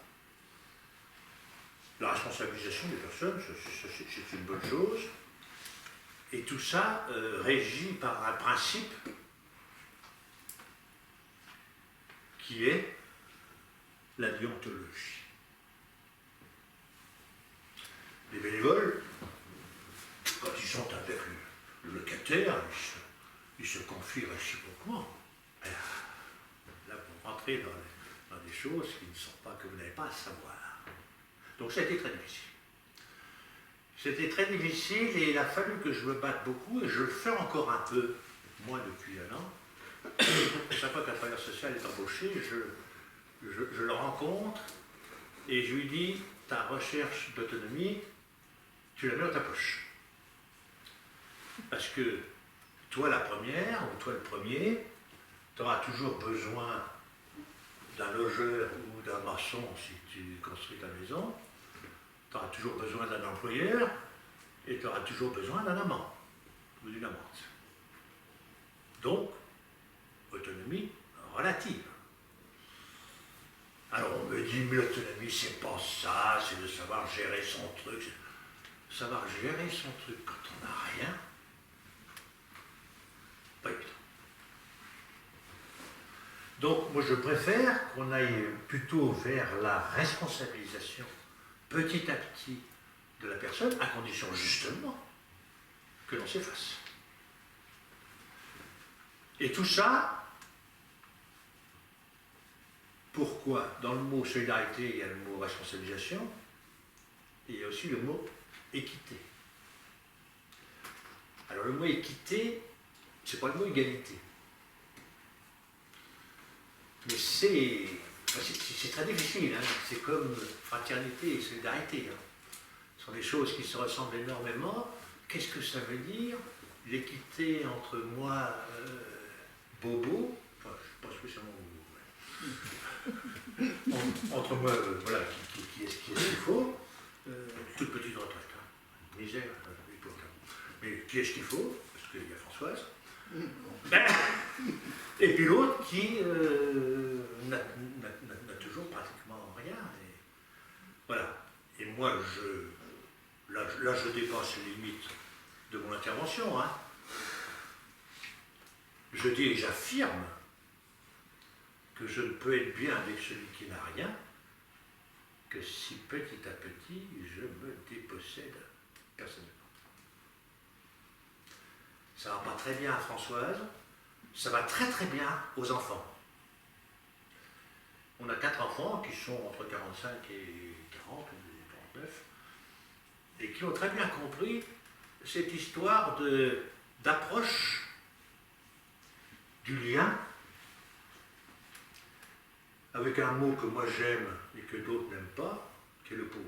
La responsabilisation des personnes, c'est une bonne chose. Et tout ça régi par un principe qui est la déontologie. Les bénévoles, quand ils sont avec le locataire, ils se confient réciproquement. Là, vous rentrez dans des choses qui ne sont pas, que vous n'avez pas à savoir. Donc ça a été très difficile. C'était très difficile et il a fallu que je me batte beaucoup, et je le fais encore un peu, moi depuis 1 an. Chaque fois qu'un travailleur social est embauché, je le rencontre et je lui dis, ta recherche d'autonomie, tu la mets dans ta poche. Parce que toi la première, ou toi le premier, tu auras toujours besoin d'un logeur ou d'un maçon si tu construis ta maison. Tu auras toujours besoin d'un employeur et tu auras toujours besoin d'un amant ou d'une amante. Donc, autonomie relative. Alors on me dit, mais l'autonomie, c'est pas ça, c'est de savoir gérer son truc. Savoir gérer son truc quand on n'a rien, pas évident. Donc moi je préfère qu'on aille plutôt vers la responsabilisation petit à petit de la personne, à condition justement que l'on s'efface. Et tout ça, pourquoi? Dans le mot solidarité, il y a le mot responsabilisation, et il y a aussi le mot équité. Alors le mot équité, c'est pas le mot égalité. Mais c'est très difficile, hein. C'est comme fraternité et solidarité. Hein. Ce sont des choses qui se ressemblent énormément. Qu'est-ce que ça veut dire? L'équité entre moi, Bobo, enfin, je ne sais pas spécialement Bobo, entre moi, voilà, qui est-ce qu'il faut, toute petite retraite, hein. Misère, mais qui est-ce qu'il faut? Parce qu'il y a Françoise. Et puis l'autre qui n'a toujours pratiquement rien. Et voilà. Et moi, là, je dépasse les limites de mon intervention. Hein. Je dis et j'affirme que je ne peux être bien avec celui qui n'a rien que si petit à petit je me dépossède personnellement. Ça ne va pas très bien à Françoise, ça va très très bien aux enfants. On a 4 enfants qui sont entre 45 et 40 ou 49 et qui ont très bien compris cette histoire d'approche du lien avec un mot que moi j'aime et que d'autres n'aiment pas, qui est le pauvre.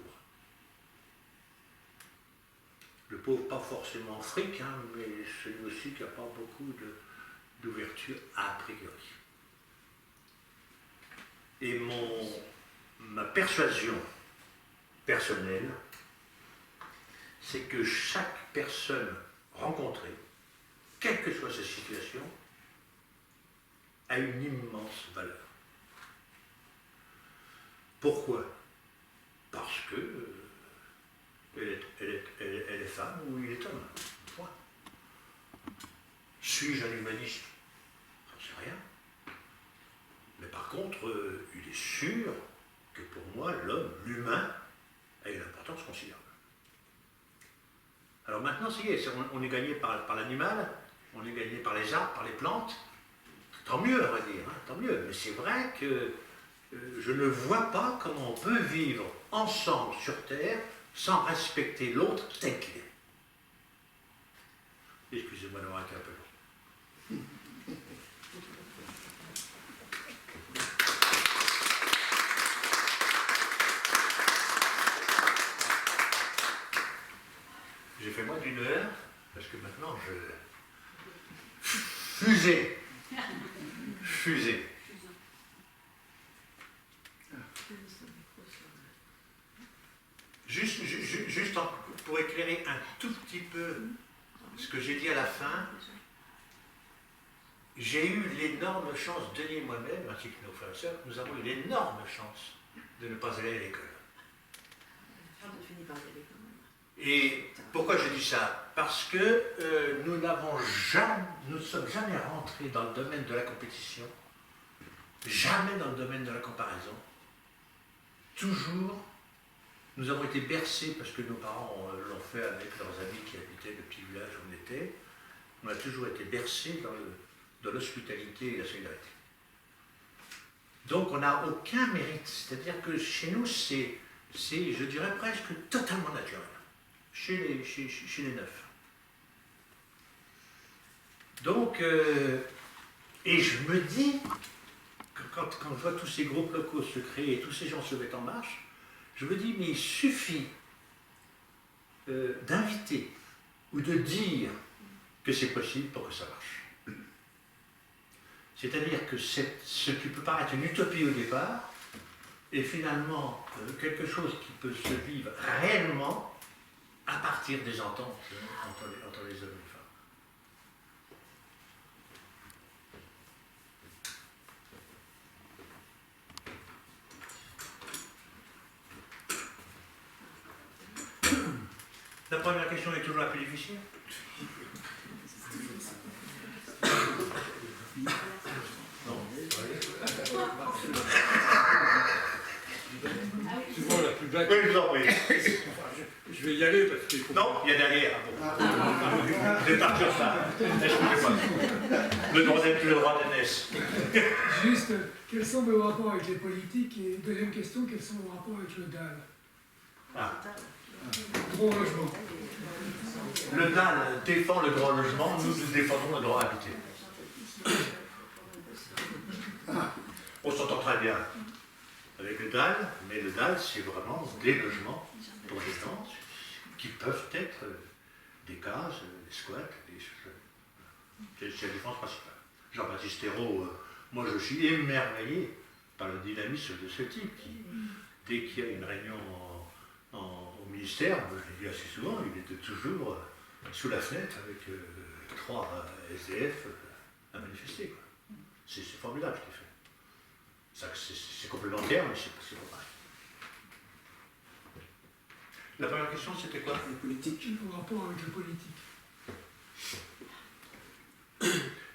Le pauvre, pas forcément fric, hein, mais celui aussi qui n'a pas beaucoup d'ouverture a priori. Et ma persuasion personnelle, c'est que chaque personne rencontrée, quelle que soit sa situation, a une immense valeur. Pourquoi? Parce que elle est femme ou il est homme. Point. Suis-je un humaniste? J'en sais rien. Mais par contre, il est sûr que pour moi, l'homme, l'humain, a une importance considérable. Alors maintenant, ça y est, on est gagné par l'animal, on est gagné par les arbres, par les plantes. Tant mieux, on va dire, hein, tant mieux. Mais c'est vrai que je ne vois pas comment on peut vivre ensemble sur Terre sans respecter l'autre tel qu'il est. Excusez-moi d'avoir été un peu long. J'ai fait moins d'1 heure, parce que maintenant Fusée. Juste pour éclairer un tout petit peu ce que j'ai dit à la fin, j'ai eu l'énorme chance, Denis et moi-même, ainsi que nos frères et sœurs, nous avons eu l'énorme chance de ne pas aller à l'école. Et pourquoi je dis ça? Parce que nous ne sommes jamais rentrés dans le domaine de la compétition, jamais dans le domaine de la comparaison. Toujours, nous avons été bercés, parce que nos parents l'ont fait avec leurs amis qui habitaient le petit village où on était, on a toujours été bercés dans l'hospitalité et la solidarité. Donc on n'a aucun mérite, c'est-à-dire que chez nous, c'est, je dirais presque totalement naturel, chez les neufs. Donc, et je me dis, que quand je vois tous ces groupes locaux se créer et tous ces gens se mettent en marche, je me dis, mais il suffit d'inviter ou de dire que c'est possible pour que ça marche. C'est-à-dire que ce qui peut paraître une utopie au départ est finalement quelque chose qui peut se vivre réellement à partir des ententes entre les hommes et les femmes. c'est toujours un peu difficile. Non, Souvent la plus bête. oui, je vous en prie. Je vais y aller parce qu'il faut. Non, il y a derrière. Vous êtes parti en retard. Excusez-moi. Le droit d'aînesse. Juste, quels sont vos rapports avec les politiques? Et deuxième question, quels sont vos rapports avec le DAL? Ah. Droit au logement. Le DAL défend le droit au logement, nous défendons le droit à habiter. On s'entend très bien avec le DAL, mais le DAL, c'est vraiment des logements pour les gens qui peuvent être des cases, des squats, des choses. C'est la différence principale. Jean-Baptiste Ayrault, moi je suis émerveillé par le dynamisme de ce type qui, dès qu'il y a une réunion au ministère, je l'ai dit assez souvent, il était toujours sous la fenêtre avec 3 SDF à manifester, quoi. C'est formidable ce qu'il fait. C'est complémentaire, mais c'est pas pareil. La première question, c'était quoi? Les politiques. Vos rapports avec le politique.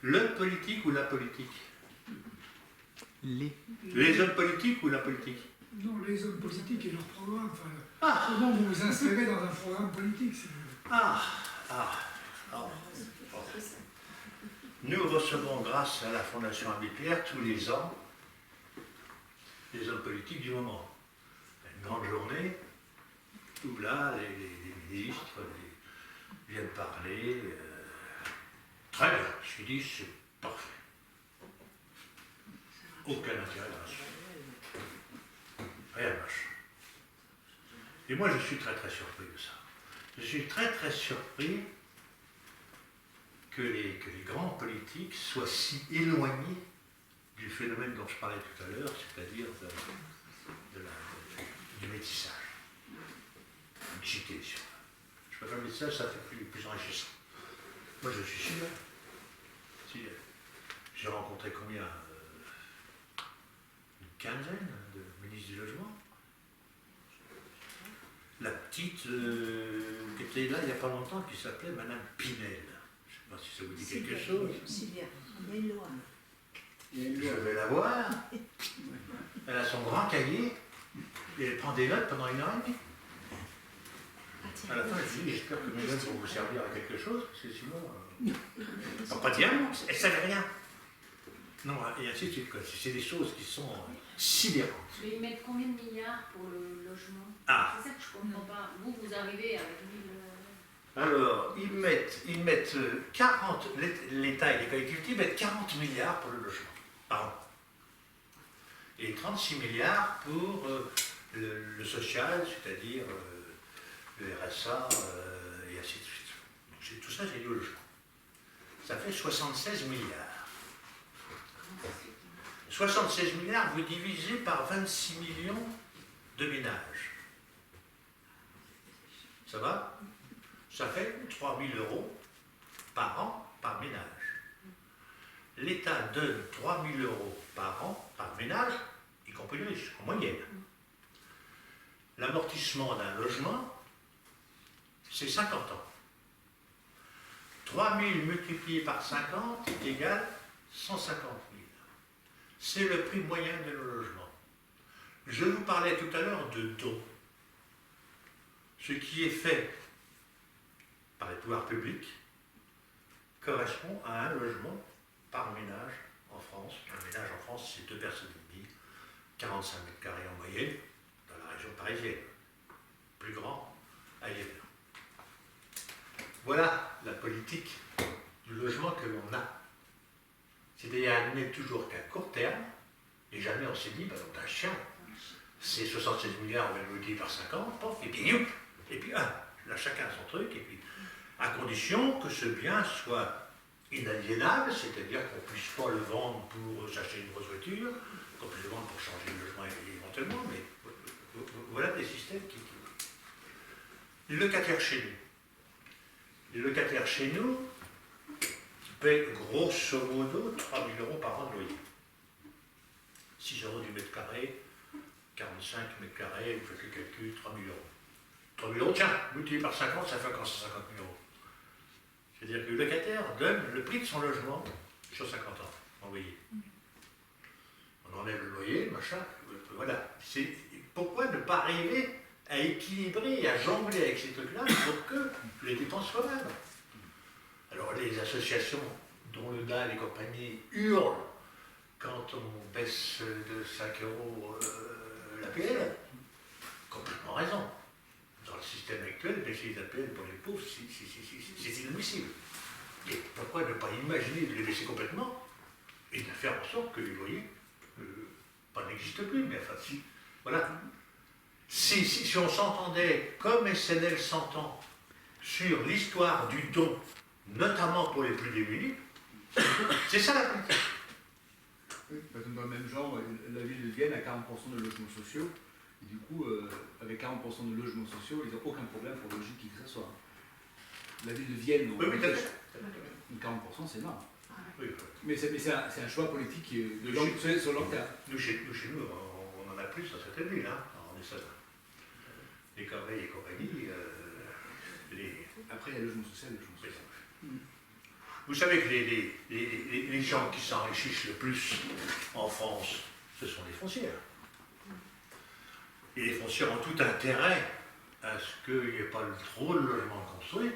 Le politique ou la politique? Les hommes politiques ou la politique? Non, les hommes politiques et leur programme. Enfin, comment vous vous insérez dans un programme politique? Nous recevons, grâce à la Fondation Abbé Pierre, tous les ans, les hommes politiques du moment. Une grande journée où là, les ministres viennent parler. Très bien, je suis dit, c'est parfait. Aucun intérêt dans la suite. Rien de moche. Et moi, je suis très très surpris de ça. Je suis très très surpris que les grands politiques soient si éloignés du phénomène dont je parlais tout à l'heure, c'est-à-dire du métissage. Mixité, si on veut. Je préfère le métissage, ça fait plus enrichissant. Moi, je suis sûr. Si, j'ai rencontré combien une quinzaine de ministres du logement. La petite qui était là il n'y a pas longtemps, qui s'appelait Madame Pinel. Je ne sais pas si ça vous dit quelque chose. Sylvia, il y a une loi. Je vais la voir. Elle a son grand cahier et elle prend des notes pendant 1 heure et demie. À la fin, je dis, j'espère que mes notes vont vous servir à quelque chose, parce que sinon, pas dire, elle ne savait rien. Non, et ainsi de suite. C'est des choses qui sont sidérantes. Mais ils mettent combien de milliards pour le logement? Ah. C'est ça que je ne comprends pas. Vous arrivez avec 1000... Alors, ils mettent 40, l'État et les collectivités mettent 40 milliards pour le logement, par an. Et 36 milliards pour le social, c'est-à-dire le RSA et ainsi de suite. Donc, tout ça, c'est lié au logement. Ça fait 76 milliards. 76 milliards, vous divisez par 26 millions de ménages. Ça va? Ça fait 3 000 € par an par ménage. L'État donne 3 000 € par an par ménage, y compris les riches, en moyenne. L'amortissement d'un logement, c'est 50 ans. 3 000 multiplié par 50 égale 150 000. C'est le prix moyen de nos logements. Je vous parlais tout à l'heure de dons. Ce qui est fait par les pouvoirs publics correspond à un logement par ménage en France. Un ménage en France, c'est 2 personnes et demie, 45 mètres carrés en moyenne, dans la région parisienne. Plus grand, ailleurs. Voilà la politique du logement que l'on a. C'est-à-dire, elle n'est toujours qu'à court terme, et jamais on s'est dit, bah, donc un chien, c'est 76 milliards, on va le multiplier par 50, pof, et puis youp, et puis là, chacun a son truc, et puis, à condition que ce bien soit inaliénable, c'est-à-dire qu'on ne puisse pas le vendre pour s'acheter une grosse voiture, qu'on puisse le vendre pour changer de logement éventuellement, mais voilà des systèmes qui... Les locataires chez nous. Les locataires chez nous paient grosso modo 3 000 € par an de loyer. 6 € du mètre carré, 45 mètres carrés, vous faites le calcul, 3 000 €. 3 000 euros, tiens, multiplié par 50, ça fait encore 150 000 euros. C'est-à-dire que le locataire donne le prix de son logement sur 50 ans, en loyer. On enlève le loyer, machin, voilà. Pourquoi ne pas arriver à équilibrer et à jongler avec ces trucs-là pour que les dépenses soient mêmes? Alors les associations, dont le DAL et compagnie, hurlent quand on baisse de 5 euros l'APL. Complètement raison. Dans le système actuel, baisser les APL pour les pauvres, c'est inadmissible. Et pourquoi ne pas imaginer de les baisser complètement et de faire en sorte que les loyers n'existent plus, mais enfin si. Voilà. Si on s'entendait comme SNL s'entend sur l'histoire du don, notamment pour les plus démunis, c'est ça la politique. Oui, parce que dans le même genre, la ville de Vienne a 40% de logements sociaux, et du coup, avec 40% de logements sociaux, ils n'ont aucun problème pour loger qui que ce soit. La ville de Vienne, oui, 40% c'est énorme. Oui, mais c'est un choix politique sur long terme. Nous, chez nous, on en a plus dans certaines villes, hein. On est seul. Les Corbeilles et compagnie, Après, il y a le logement social et le logement social. Vous savez que les gens qui s'enrichissent le plus en France, ce sont les foncières. Et les foncières ont tout intérêt à ce qu'il n'y ait pas trop de logements construits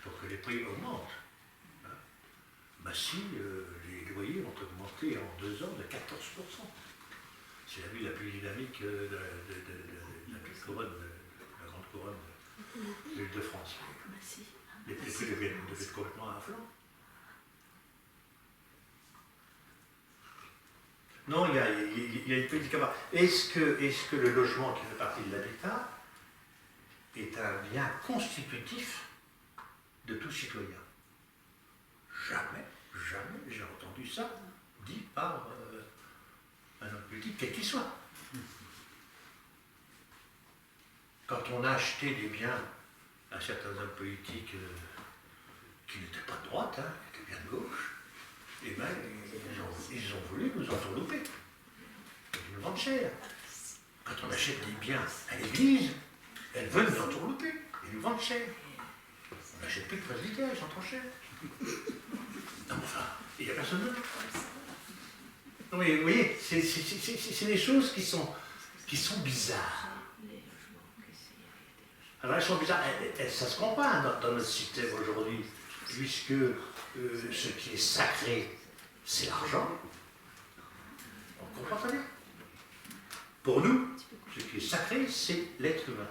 pour que les prix augmentent. Massy, les loyers ont augmenté en 2 ans de 14%. C'est la ville la plus dynamique de la petite couronne, de la grande couronne de l'Île-de-France. Les prix deviennent complètement à flanc. Non, il y a une politique à voir. Est-ce que le logement qui fait partie de l'habitat est un bien constitutif de tout citoyen? Jamais j'ai entendu ça dit par un homme politique, quel qu'il soit. Quand on a acheté des biens à certains hommes politiques qui n'étaient pas de droite, qui étaient bien de gauche, et bien ils ont voulu nous entourlouper. Ils nous vendent cher. Quand on achète des biens à l'église, elles veulent nous entourlouper. Ils nous vendent cher. On n'achète plus de presbytères, ils sont trop chers. Non, enfin, il n'y a personne d'autre. Non, mais vous voyez, c'est des choses qui sont bizarres. Alors elles sont bizarres, ça se comprend dans notre système aujourd'hui, puisque ce qui est sacré, c'est l'argent. On comprend très bien. Pour nous, ce qui est sacré, c'est l'être humain.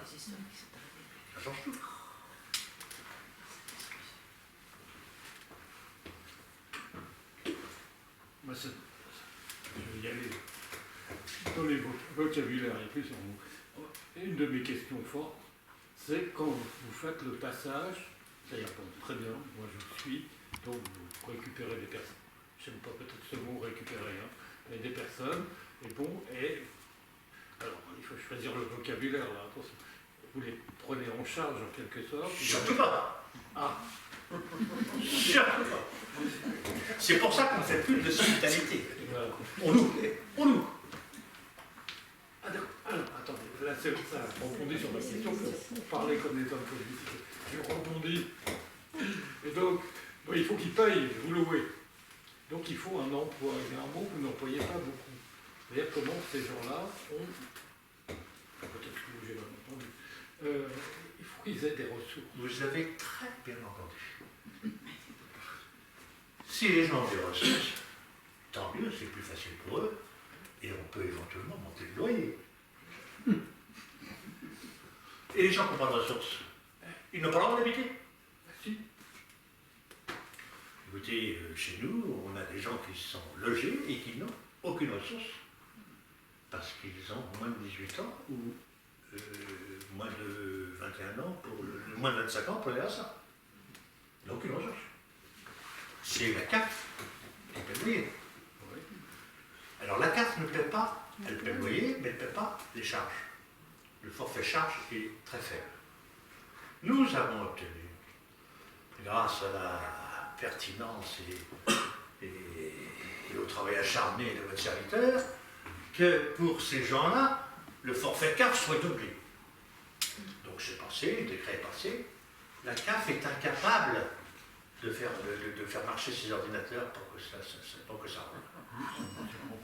Ça change tout. Moi, je vais y aller. Dans les vocabulaires, et plus une de mes questions fortes, c'est quand vous faites le passage, c'est-à-dire, bon, très bien, moi je suis, donc vous récupérez des personnes, je n'aime pas peut-être ce mot récupérer, mais des personnes, et bon, et alors il faut choisir le vocabulaire là, attention, vous les prenez en charge en quelque sorte. Surtout pas. Ah. Surtout pas. C'est pour ça qu'on ne fait plus de hospitalité. Voilà. On loue. Ah d'accord. Alors, attendez, là ça rebondit sur ma question pour parler comme les hommes politiques. Je rebondis. Et donc, bon, il faut qu'ils payent, vous louez. Donc il faut un emploi. Il y a un mot que vous n'employez pas beaucoup. C'est-à-dire comment ces gens-là ont. Peut-être que j'ai mal entendu. Il faut qu'ils aient des ressources. Vous avez très bien entendu. Si les gens ont des ressources, tant mieux, c'est plus facile pour eux, et on peut éventuellement monter le loyer. Et les gens qui n'ont pas de ressources, ils n'ont pas le droit d'habiter. Si. Écoutez, chez nous, on a des gens qui sont logés et qui n'ont aucune ressource, parce qu'ils ont moins de 18 ans ou moins de 21 ans, moins de 25 ans pour les RSA. Ils n'ont aucune ressource. C'est la carte qui paie le loyer. Oui. Alors la carte ne paie pas, elle paie le loyer, mais elle ne paie pas les charges. Le forfait charge est très faible. Nous avons obtenu, grâce à la pertinence et au travail acharné de votre serviteur, que pour ces gens-là, le forfait carte soit doublé. Donc c'est pas passé, le décret est passé, la CAF est incapable de faire marcher ses ordinateurs pour que ça roule.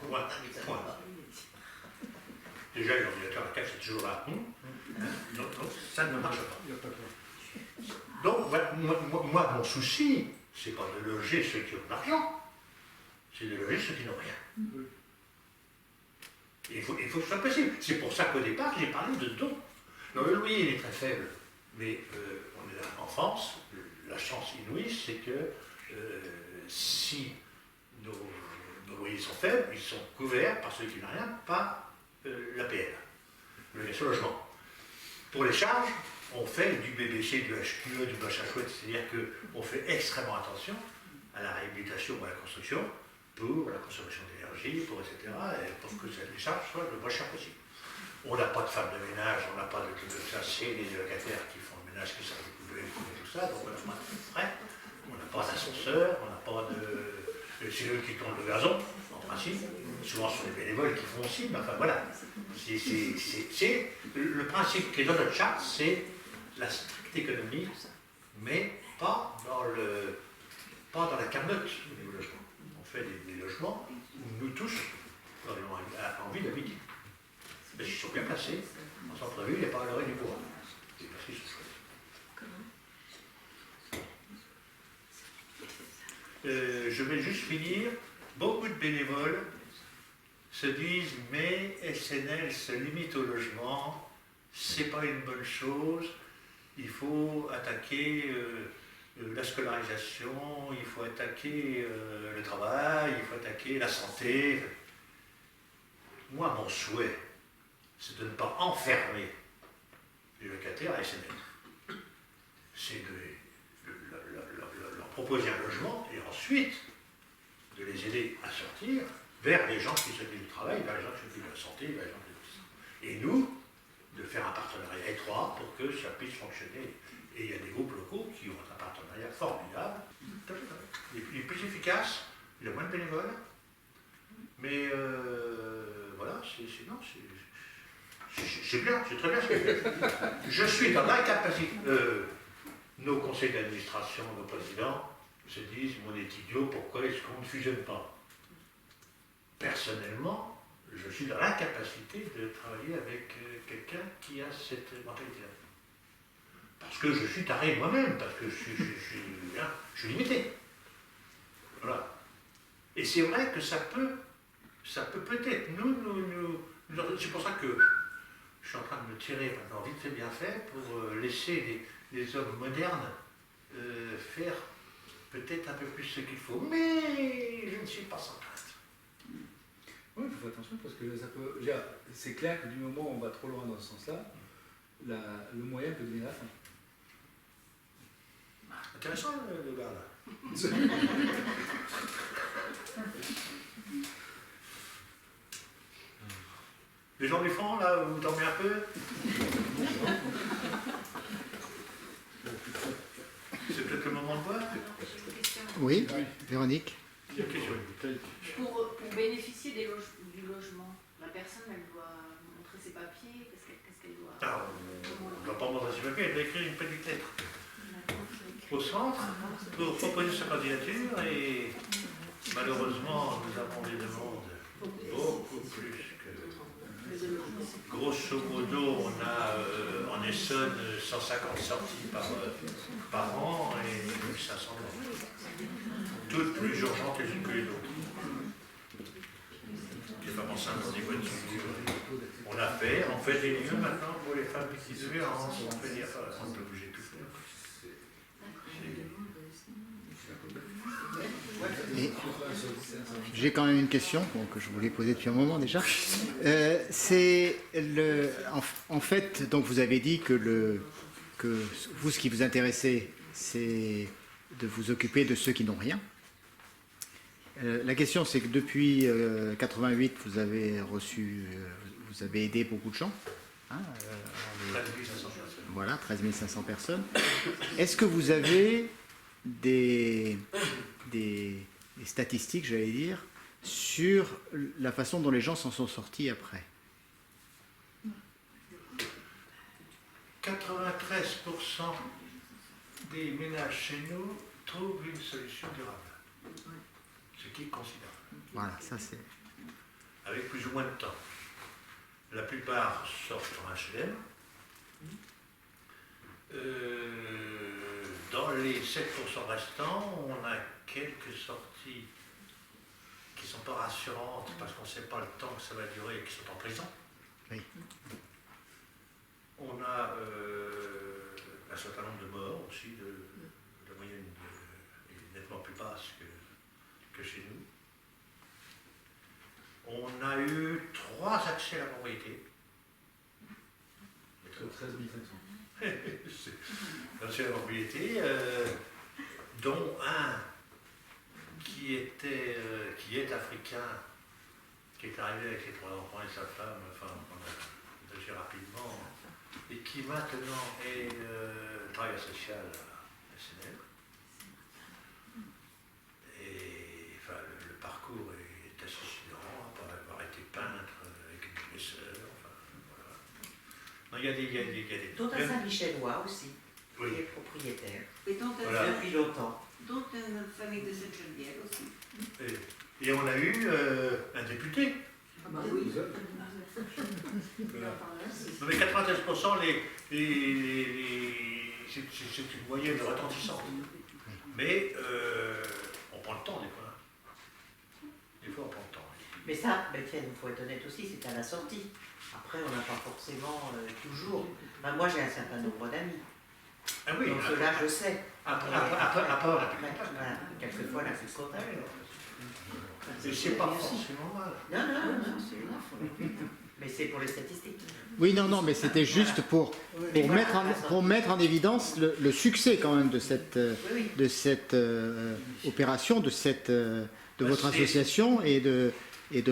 Point. Déjà, l'ordinateur, la CAF, c'est toujours là. Non, ça ne marche pas. Il n'y a pas de... Donc, moi, mon souci, c'est pas de loger ceux qui ont de l'argent, c'est de loger ceux qui n'ont rien. Il faut que ce soit possible. C'est pour ça qu'au départ, j'ai parlé de dons. Non, le loyer, il est très faible, mais on est là en France. La chance inouïe, c'est que si nos loyers sont faibles, ils sont couverts par ceux qui n'ont rien, par l'APL, le logement. Pour les charges, on fait du BBC, du HQE, du machin chouette, c'est-à-dire qu'on fait extrêmement attention à la réhabilitation ou à la construction pour la consommation d'énergie, pour etc., et pour que les charges soient le moins cher possible. On n'a pas de femme de ménage, on n'a pas de ça, c'est les locataires qui font le ménage, qui savent couper tout ça, donc on n'a pas de frais, on n'a pas d'ascenseur, on n'a pas de... C'est eux qui tournent le gazon, en principe. Souvent, ce sont les bénévoles qui font aussi, mais enfin voilà. Le principe qui est dans notre charte, c'est la stricte économie, mais pas dans la carnote au niveau logement. On fait des logements où nous tous, nous avons envie d'habiter. Parce qu'ils sont bien placés, en centre-ville, il n'y a pas à l'orée du bois. C'est parce qu'ils sont chouettes. Je vais juste finir. Beaucoup de bénévoles se disent mais SNL se limite au logement, c'est pas une bonne chose, il faut attaquer la scolarisation, il faut attaquer le travail, il faut attaquer la santé. Moi, mon souhait, c'est de ne pas enfermer les locataires à SNL. C'est de leur proposer un logement et ensuite de les aider à sortir vers les gens qui s'occupent du travail, vers les gens qui s'occupent de la santé, vers les gens qui s'occupent de ça. Et nous, de faire un partenariat étroit pour que ça puisse fonctionner. Et il y a des groupes locaux qui ont un partenariat formidable, il est plus efficace, il y a moins de bénévoles, mais voilà, c'est bien, c'est très bien ce que je fais. Je suis dans l'incapacité. Nos conseils d'administration, nos présidents se disent, on est idiot, pourquoi est-ce qu'on ne fusionne pas? Personnellement, je suis dans l'incapacité de travailler avec quelqu'un qui a cette mentalité-là. Parce que je suis taré moi-même, parce que je suis limité. Voilà. Et c'est vrai que ça peut peut-être, c'est pour ça que je suis en train de me tirer maintenant vite fait bien fait pour laisser les hommes modernes faire peut-être un peu plus ce qu'il faut. Mais je ne suis pas sans crainte. Oui, il faut faire attention parce que ça peut. C'est clair que du moment où on va trop loin dans ce sens-là, le moyen peut devenir la fin. Intéressant le gars là. Les gens du fond là, vous dormez un peu? C'est peut-être le moment de boire? Oui, Véronique. Pour bénéficier du logement, la personne, elle doit montrer ses papiers, qu'est-ce qu'elle doit... Ah, on ne doit pas montrer ses papiers, elle doit écrire une petite lettre au centre pour proposer sa candidature et malheureusement nous avons des demandes beaucoup plus que... Grosso modo, on a en Essonne 150 sorties par an et 1500 toutes plus urgentes les unes que les autres. Les femmes enceintes dans des voitures. On fait des lieux maintenant pour les femmes qui se violentent, on fait des affaires, on peut bouger tout faire. Et j'ai quand même une question que je voulais poser depuis un moment déjà. En fait, donc vous avez dit que vous, ce qui vous intéressait, c'est de vous occuper de ceux qui n'ont rien. La question, c'est que depuis 88, vous avez aidé beaucoup de gens. 13 500 personnes. Voilà, 13 500 personnes. Est-ce que vous avez des statistiques, j'allais dire, sur la façon dont les gens s'en sont sortis après? 93% des ménages chez nous trouvent une solution durable. Ce qui est considérable. Voilà, ça c'est. Avec plus ou moins de temps. La plupart sortent en HLM. Dans les 7% restants, on a quelques sorties qui ne sont pas rassurantes parce qu'on ne sait pas le temps que ça va durer et qui sont en prison. Oui. On a un certain nombre de morts aussi, la moyenne est nettement plus basse que chez nous. On a eu 3 accès à la propriété. 13 500. Accès à la propriété, dont un qui est africain, qui est arrivé avec ses 3 enfants et sa femme, enfin, on a assez rapidement, et qui maintenant est travailleur social à SNL. Et enfin, le parcours est assez sidérant, pour avoir été peintre avec une de mes sœurs, enfin, voilà. Non, il y a des Dont un Saint-Michellois aussi, Oui. qui est propriétaire Et dont Voilà. depuis longtemps. une famille de Sainte-Geneviève aussi. Et on a eu un député. Ah bah oui. Non, mais 93%, c'est une moyenne retentissante. Mais on prend le temps des fois. Des fois, on prend le temps. Mais ça, Tiens, il faut être honnête aussi, c'est à la sortie. Après, on n'a pas forcément toujours. Ben, moi, j'ai un certain nombre d'amis. Ah oui, Donc cela, je sais. après, Voilà, quelquefois, la plus comptable. mais c'est pas forcément mal. Non, c'est mais c'est pour les statistiques. Oui, non, mais c'était juste pour mettre en évidence le succès quand même de cette, Oui. de cette opération, de votre association et de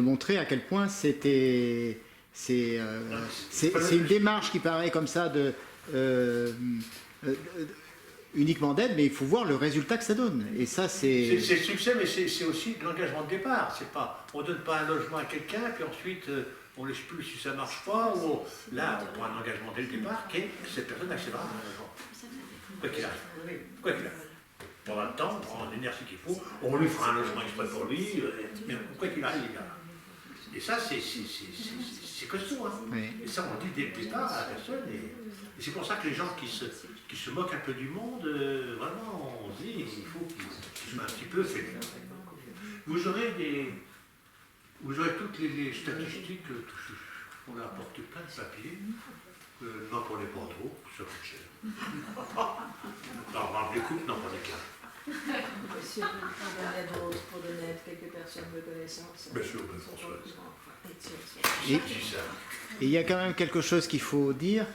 montrer à quel point c'est une démarche qui paraît comme ça uniquement d'aide, mais il faut voir le résultat que ça donne. Et ça, c'est le succès, mais c'est aussi l'engagement de départ. C'est pas, on ne donne pas un logement à quelqu'un, puis ensuite on ne laisse plus si ça ne marche pas, ou là on prend un engagement dès le départ qui est que cette personne accédera à un logement. Quoi qu'il arrive. Quoi qu'il arrive. On prend le temps, on prend l'énergie qu'il faut, on lui fera un logement exprès pour lui, mais quoi qu'il arrive, les gars. Et ça, c'est costaud. Hein. Oui. Et ça, on le dit dès le départ à la personne. Et c'est pour ça que les gens qui se moquent un peu du monde, vraiment, on se dit il faut qu'ils soient un petit peu faits. Vous aurez toutes les statistiques, on a apporté plein de papiers. N'en prenez pas trop, ça coûte cher. Non, les coupes, n'en prenez qu'un. Monsieur, il y en a d'autres pour donner à quelques personnes de connaissance. Bien sûr, bien sûr. Et il y a quand même quelque chose qu'il faut dire,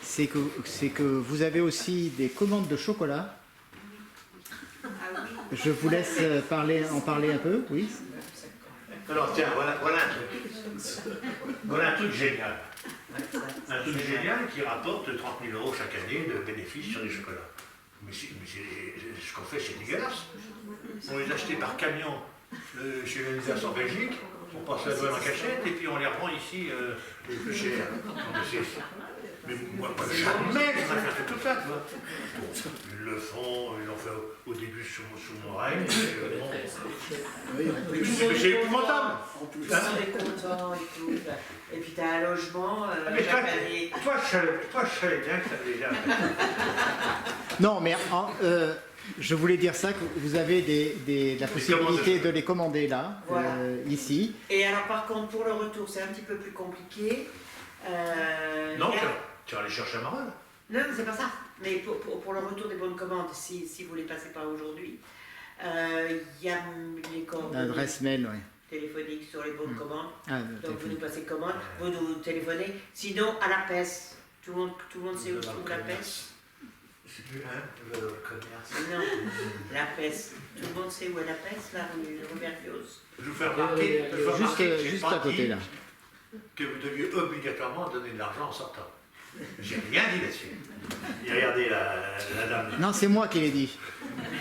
c'est que vous avez aussi des commandes de chocolat. Je vous laisse en parler un peu, oui. Alors tiens, voilà un truc génial. Un truc génial qui rapporte 30 000 € chaque année de bénéfices sur les chocolats. Mais ce qu'on fait, c'est dégueulasse. On les achetait par camion chez l'Alsace en Belgique, on passe la douane en cachette et puis on les revend ici plus cher. Mais moi, jamais je n'ai fait tout ça, tu vois. Bon, ils le font, ils l'ont fait au début sous mon règne. C'est épouvantable. Ils sont contents et tout. Et puis tu as un logement. Toi, je savais bien que ça avait déjà. Non, mais je voulais dire ça, que vous avez la possibilité de les commander là, voilà. Ici. Et alors par contre, pour le retour, c'est un petit peu plus compliqué. Non, tu vas aller chercher à Marolles. Non, c'est pas ça. Mais pour le retour des bonnes commandes, si vous les passez pas aujourd'hui, il y a les coordonnées L'adresse mail, oui. téléphoniques sur les bonnes commandes. Ah, Donc vous nous passez commande, vous nous téléphonez. Sinon, à la PES. Tout le monde sait où se trouve la PES. C'est plus le commerce. Non, la PES. Tout le monde sait où est la PES, là, rue Berlioz. Je vous fais remarquer, Juste à côté là. Que vous deviez obligatoirement donner de l'argent en sortant. J'ai rien dit là-dessus. Et regardez la dame. Non, c'est moi qui l'ai dit.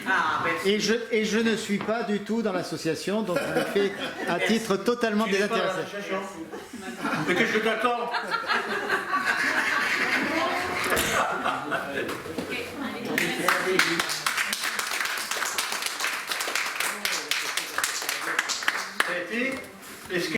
Ah, merci. Et je ne suis pas du tout dans l'association, donc je le fais à titre totalement Tu n'es pas dans désintéressé. l'association. Mais qu'est-ce que t'attends? Et est-ce